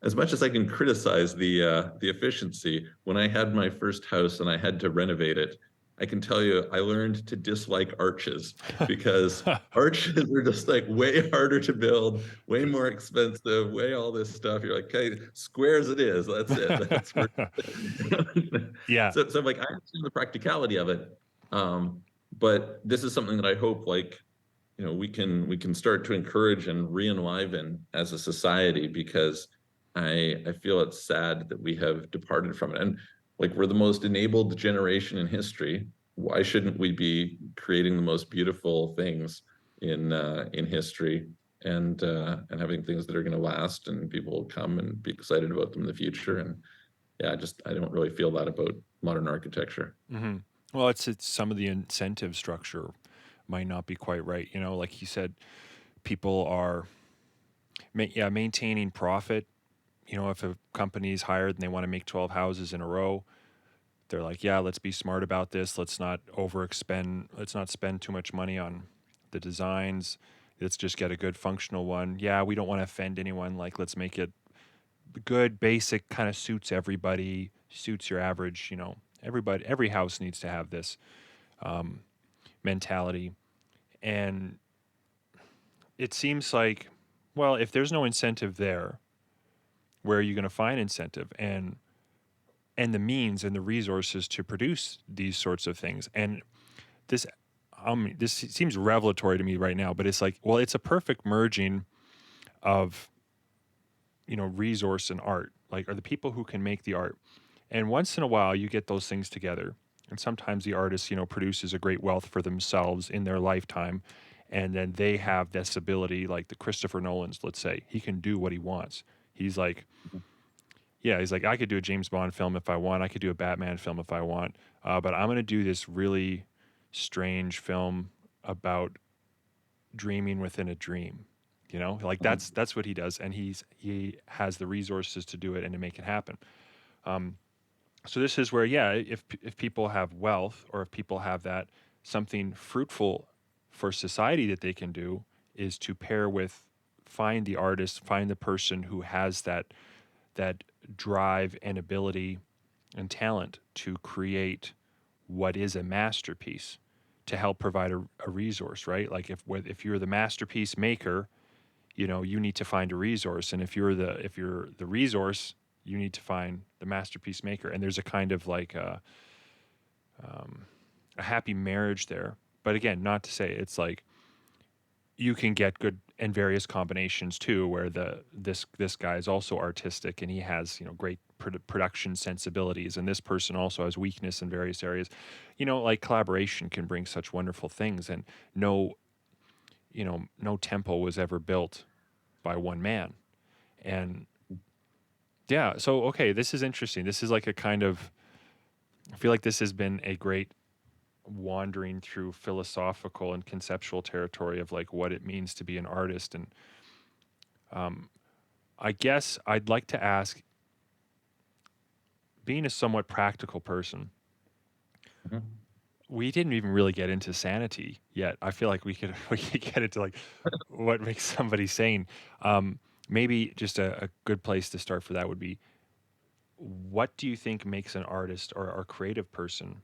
as much as I can criticize the efficiency, when I had my first house and I had to renovate it, I can tell you I learned to dislike arches because arches are just like way harder to build, way more expensive, way all this stuff. You're like, okay, squares it is. That's it. That's where. Yeah. So I'm like, I understand the practicality of it, but this is something that I hope like we can start to encourage and re-enliven as a society, because I feel it's sad that we have departed from it. And like, we're the most enabled generation in history. Why shouldn't we be creating the most beautiful things in history, and having things that are going to last and people will come and be excited about them in the future? And yeah, I don't really feel that about modern architecture. Well, it's some of the incentive structure might not be quite right. Like you said, people are maintaining profit. If a company's hired and they want to make 12 houses in a row, they're like, yeah, let's be smart about this. Let's not overexpend. Let's not spend too much money on the designs. Let's just get a good functional one. Yeah, we don't want to offend anyone. Like, let's make it good, basic, kind of suits everybody, suits your average, everybody, every house needs to have this mentality. And it seems like, well, if there's no incentive there, where are you going to find incentive and the means and the resources to produce these sorts of things? And this seems revelatory to me right now, but it's like, well, it's a perfect merging of resource and art. Like, are the people who can make the art, and once in a while you get those things together, and sometimes the artist produces a great wealth for themselves in their lifetime, and then they have this ability, like the Christopher Nolan's, let's say, he can do what he wants. He's like, yeah, he's like, I could do a James Bond film if I want. I could do a Batman film if I want. But I'm going to do this really strange film about dreaming within a dream. Like that's what he does, and he has the resources to do it and to make it happen. So this is where, yeah, if people have wealth, or if people have that, something fruitful for society that they can do is to pair with, find the artist, find the person who has that drive and ability and talent to create what is a masterpiece, to help provide a resource, right? Like if you're the masterpiece maker, you need to find a resource, and if you're the resource, you need to find the masterpiece maker, and there's a kind of like a happy marriage there. But again, not to say it's like you can get good and various combinations too, where this guy is also artistic and he has great production sensibilities, and this person also has weakness in various areas. Like collaboration can bring such wonderful things, and no temple was ever built by one man. And yeah, so okay, this is interesting. This is like a kind of, I feel like this has been a great wandering through philosophical and conceptual territory of like what it means to be an artist. And I guess I'd like to ask, being a somewhat practical person, Mhm. we didn't even really get into sanity yet. I feel like we could we could get into like what makes somebody sane. Maybe just a good place to start for that would be, what do you think makes an artist or creative person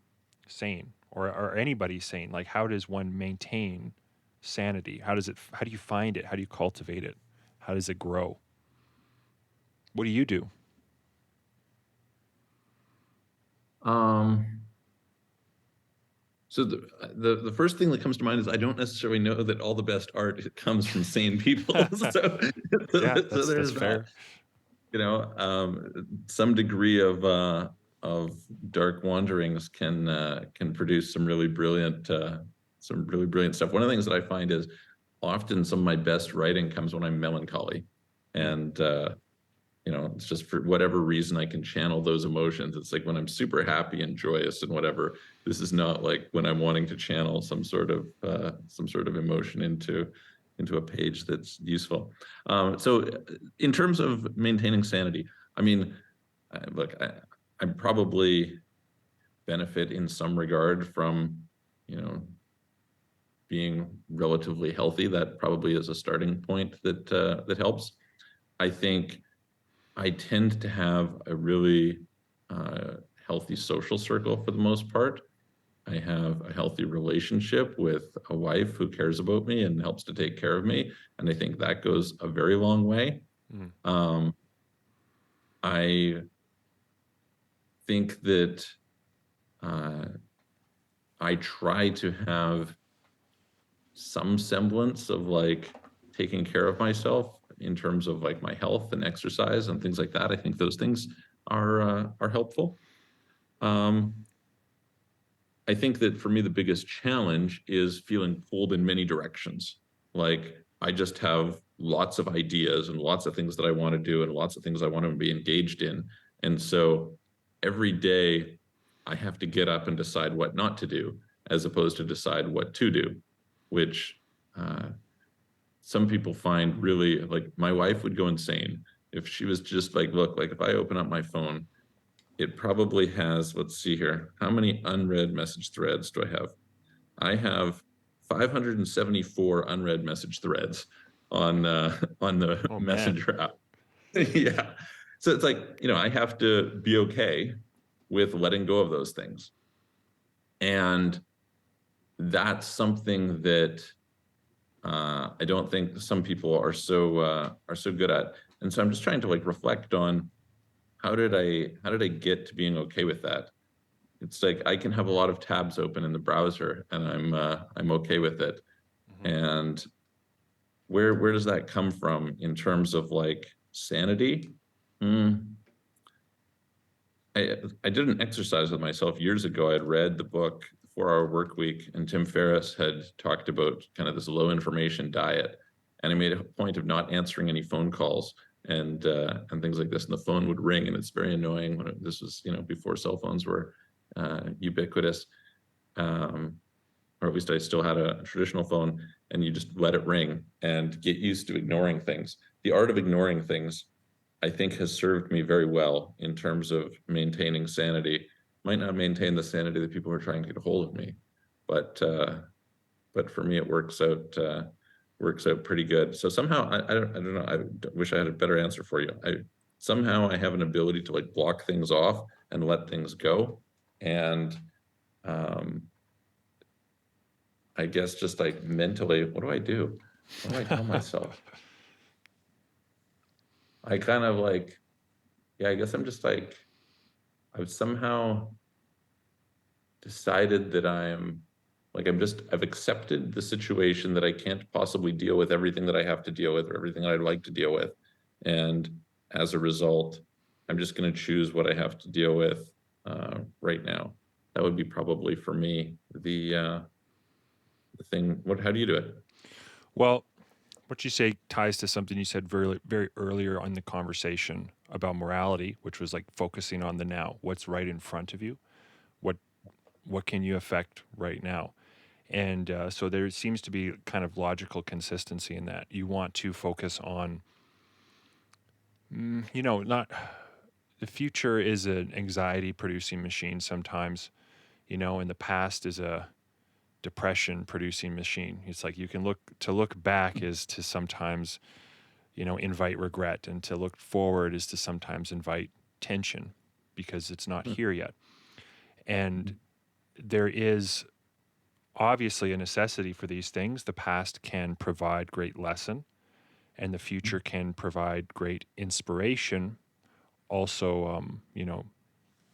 sane, or anybody sane? Like, how does one maintain sanity? How do you find it? How do you cultivate it? How does it grow? What do you do? Um, so the first thing that comes to mind is I don't necessarily know that all the best art comes from sane people. Yeah, So that's there's that. fair. Some degree of dark wanderings can produce some really brilliant stuff. One of the things that I find is often some of my best writing comes when I'm melancholy, Mm. and it's just for whatever reason I can channel those emotions. It's like when I'm super happy and joyous and whatever. This is not like when I'm wanting to channel some sort of emotion into a page that's useful. So in terms of maintaining sanity, I mean, look, I probably benefit in some regard from, being relatively healthy. That probably is a starting point that helps. I think I tend to have a really healthy social circle for the most part. I have a healthy relationship with a wife who cares about me and helps to take care of me. And I think that goes a very long way. Mm. Um, I think that uh, I try to have some semblance of like taking care of myself in terms of like my health and exercise and things like that. I think those things are helpful. Um, I think that for me, the biggest challenge is feeling pulled in many directions. Like I just have lots of ideas and lots of things that I want to do and lots of things I want to be engaged in. And so every day I have to get up and decide what not to do as opposed to decide what to do, which uh, some people find really, like, my wife would go insane if she was just like, look, like if I open up my phone, it probably has, let's see here, how many unread message threads do I have? I have 574 unread message threads on the Oh man. Messenger app. Yeah. So it's like, I have to be okay with letting go of those things. And that's something that I don't think some people are so good at. And so I'm just trying to like reflect on how did I get to being okay with that? It's like I can have a lot of tabs open in the browser and I'm okay with it. Mhm. And where does that come from in terms of like sanity? Hmm. I did an exercise with myself years ago. I had read the book The 4 Hour Work Week, and Tim Ferriss had talked about kind of this low information diet. And I made a point of not answering any phone calls and things like this. And the phone would ring, and it's very annoying. This was before cell phones were ubiquitous, um, or at least I still had a traditional phone. And you just let it ring and get used to ignoring things. The art of ignoring things, I think, has served me very well in terms of maintaining sanity. Might not maintain the sanity that people are trying to get a hold of me, but for me it works out pretty good. So somehow I don't know. I wish I had a better answer for you. Somehow I have an ability to like block things off and let things go, and um, I guess just like mentally, what do I do? What do I tell myself? I kind of like, yeah, I guess I'm just like, I've somehow decided that I've accepted the situation that I can't possibly deal with everything that I have to deal with or everything I'd like to deal with. And as a result, I'm just going to choose what I have to deal with right now. That would be probably for me the thing. How do you do it? Well, what you say ties to something you said very, very earlier on the conversation about morality, which was like focusing on the now, what's right in front of you, what what can you affect right now, and so there seems to be kind of logical consistency in that. You want to focus on, not the future is an anxiety-producing machine sometimes, and the past is a depression-producing machine. It's like you can look back is to sometimes invite regret, and to look forward is to sometimes invite tension because it's not here yet. And there is obviously a necessity for these things. The past can provide great lesson, and the future can provide great inspiration. Also,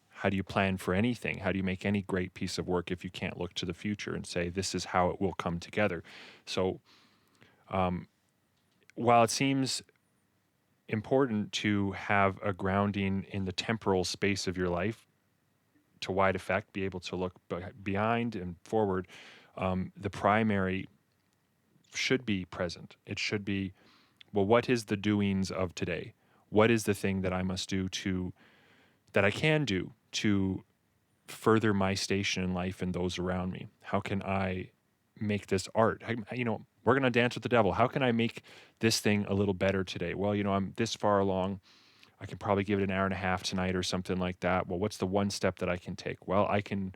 how do you plan for anything? How do you make any great piece of work if you can't look to the future and say, this is how it will come together? So, while it seems important to have a grounding in the temporal space of your life to wide effect, be able to look behind and forward, the primary should be present. It should be, well, what is the doings of today? What is the thing that I must do that I can do to further my station in life and those around me? How can I make this art? We're going to dance with the devil. How can I make this thing a little better today? Well, I'm this far along. I can probably give it an hour and a half tonight or something like that. Well, what's the one step that I can take? Well, I can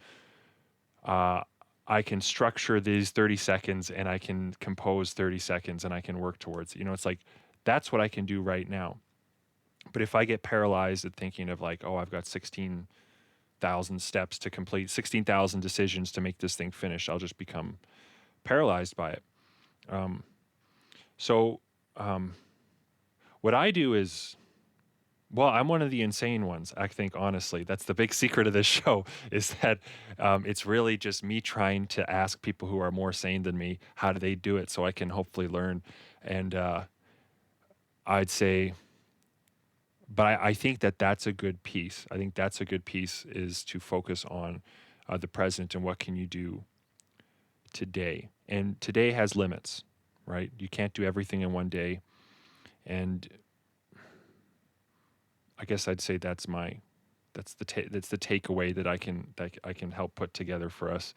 structure these 30 seconds, and I can compose 30 seconds, and I can work towards it. It's like, that's what I can do right now. But if I get paralyzed at thinking of like, oh, I've got 16,000 steps to complete, 16,000 decisions to make this thing finish, I'll just become paralyzed by it. So what I do is, well, I'm one of the insane ones, I think, honestly. That's the big secret of this show, is that it's really just me trying to ask people who are more sane than me, how do they do it, so I can hopefully learn. And I'd say, but I think that's a good piece. I think that's a good piece, is to focus on the present and what can you do today. And today has limits, right? You can't do everything in one day. And I guess I'd say that's the takeaway that I can help put together for us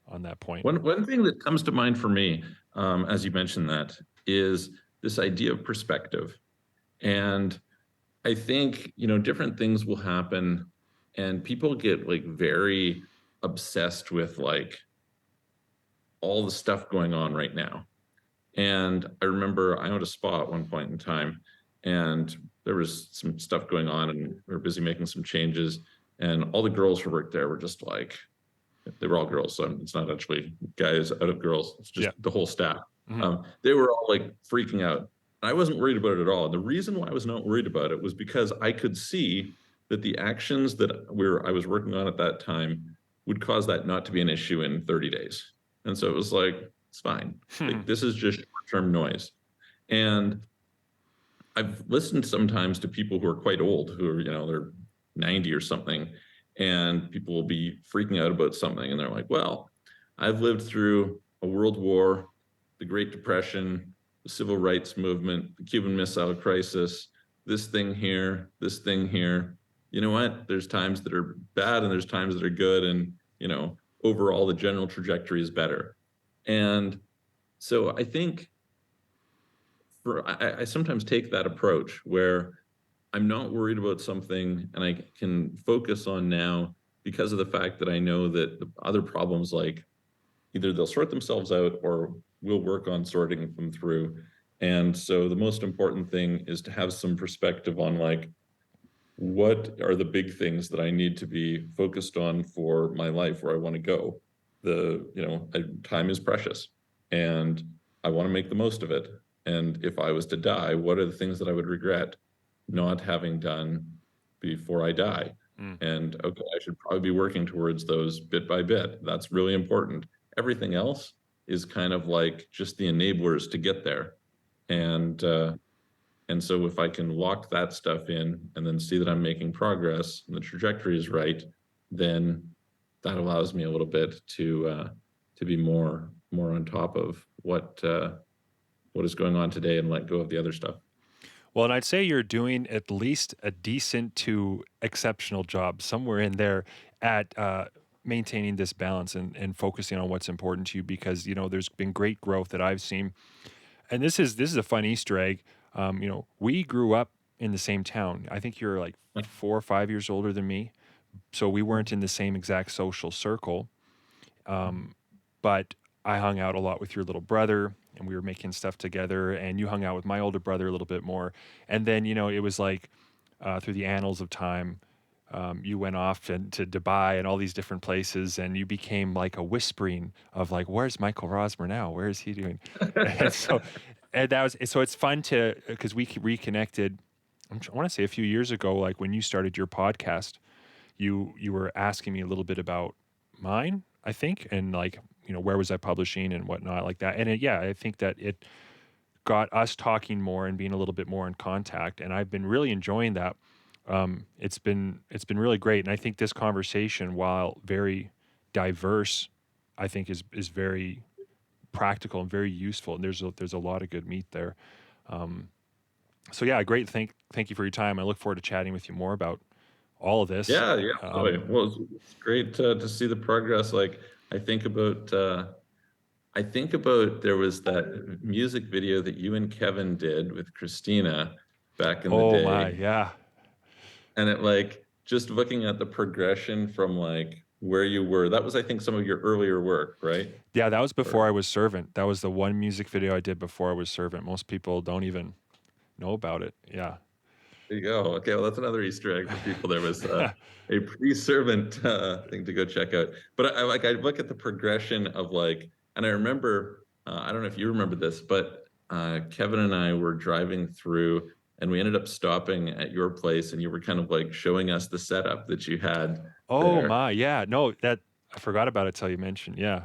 on that point. One thing that comes to mind for me, as you mentioned that, is this idea of perspective. And I think, different things will happen and people get like very obsessed with like all the stuff going on right now. And I remember I owned a spa at one point in time, and there was some stuff going on, and we were busy making some changes. And all the girls who worked there were just like, they were all girls, so it's not actually guys out of girls. It's just the whole staff. Mm-hmm. They were all like freaking out. I wasn't worried about it at all. The reason why I was not worried about it was because I could see that the actions that I was working on at that time would cause that not to be an issue in 30 days. And so it was like, it's fine. Like, this is just short-term noise. And I've listened sometimes to people who are quite old, who are, they're 90 or something, and people will be freaking out about something. And they're like, well, I've lived through a world war, the Great Depression, the Civil Rights Movement, the Cuban Missile Crisis, this thing here, this thing here. You know what? There's times that are bad and there's times that are good. And, overall, the general trajectory is better. And so I think I sometimes take that approach where I'm not worried about something and I can focus on now, because of the fact that I know that the other problems, like, either they'll sort themselves out or we'll work on sorting them through. And so the most important thing is to have some perspective on like, what are the big things that I need to be focused on for my life, where I want to go, time is precious, and I want to make the most of it. And if I was to die, what are the things that I would regret not having done before I die? And okay, I should probably be working towards those bit by bit. That's really important. Everything else is kind of like just the enablers to get there. And so if I can lock that stuff in and then see that I'm making progress and the trajectory is right, then that allows me a little bit to be more on top of what is going on today and let go of the other stuff. Well, and I'd say you're doing at least a decent to exceptional job somewhere in there at maintaining this balance and focusing on what's important to you, because, there's been great growth that I've seen. And this is a fun Easter egg. We grew up in the same town. I think you're like 4 or 5 years older than me. So we weren't in the same exact social circle. But I hung out a lot with your little brother, and we were making stuff together, and you hung out with my older brother a little bit more. And then, it was like through the annals of time, you went off to Dubai and all these different places, and you became like a whispering of like, where's Michael Rosmer now? Where is he doing? So it's fun because we reconnected. I want to say a few years ago, like when you started your podcast, you were asking me a little bit about mine, I think, and like, where was I publishing and whatnot like that. And I think that it got us talking more and being a little bit more in contact. And I've been really enjoying that. It's been really great. And I think this conversation, while very diverse, I think is very practical and very useful. And there's a lot of good meat there. So yeah, great. Thank you for your time. I look forward to chatting with you more about all of this. Yeah. Well, it's great to see the progress. Like I think about there was that music video that you and Kevin did with Christina back in the day. Oh my, yeah. And it like just looking at the progression from like where you were, that was, I think, some of your earlier work, right? Yeah, that was before I was Servant. That was the one music video I did before I was Servant. Most people don't even know about it. Yeah. There you go. Okay, well, that's another Easter egg for people. There was a pre-Servant thing to go check out. But I look at the progression of like, and I remember, I don't know if you remember this, but Kevin and I were driving through, and we ended up stopping at your place, and you were kind of like showing us the setup that you had. Oh there. my, yeah. No, that I forgot about it till you mentioned. Yeah.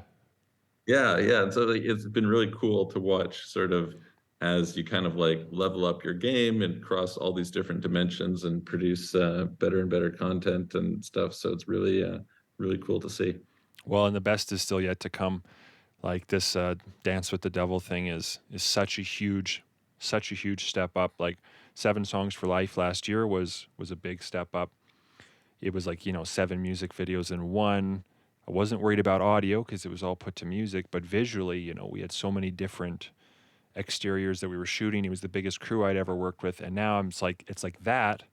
Yeah. And so like, it's been really cool to watch sort of as you kind of like level up your game and cross all these different dimensions and produce better and better content and stuff. So it's really, really cool to see. Well, and the best is still yet to come. Like this Dance with the Devil thing is such a huge step up. Like 7 Songs for Life last year was a big step up. It was like, 7 music videos in one. I wasn't worried about audio because it was all put to music, but visually, we had so many different exteriors that we were shooting. It was the biggest crew I'd ever worked with. And now it's like that,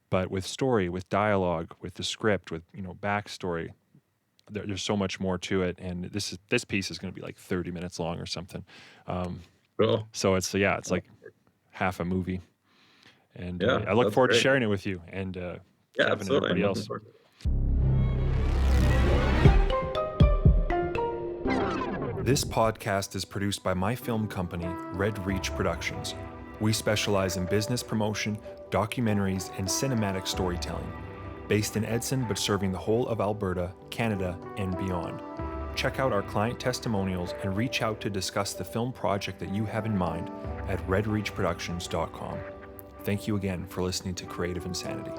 but with story, with dialogue, with the script, with, backstory. There's so much more to it. And this piece is going to be like 30 minutes long or something. Cool. So it's like half a movie. And Yeah, I look that's forward to great. sharing it with you and Yeah, Kevin and absolutely. everybody I'm else. looking forward to it. This podcast is produced by my film company, Red Reach Productions. We specialize in business promotion, documentaries, and cinematic storytelling. Based in Edson, but serving the whole of Alberta, Canada, and beyond. Check out our client testimonials and reach out to discuss the film project that you have in mind at redreachproductions.com. Thank you again for listening to Creative Insanity.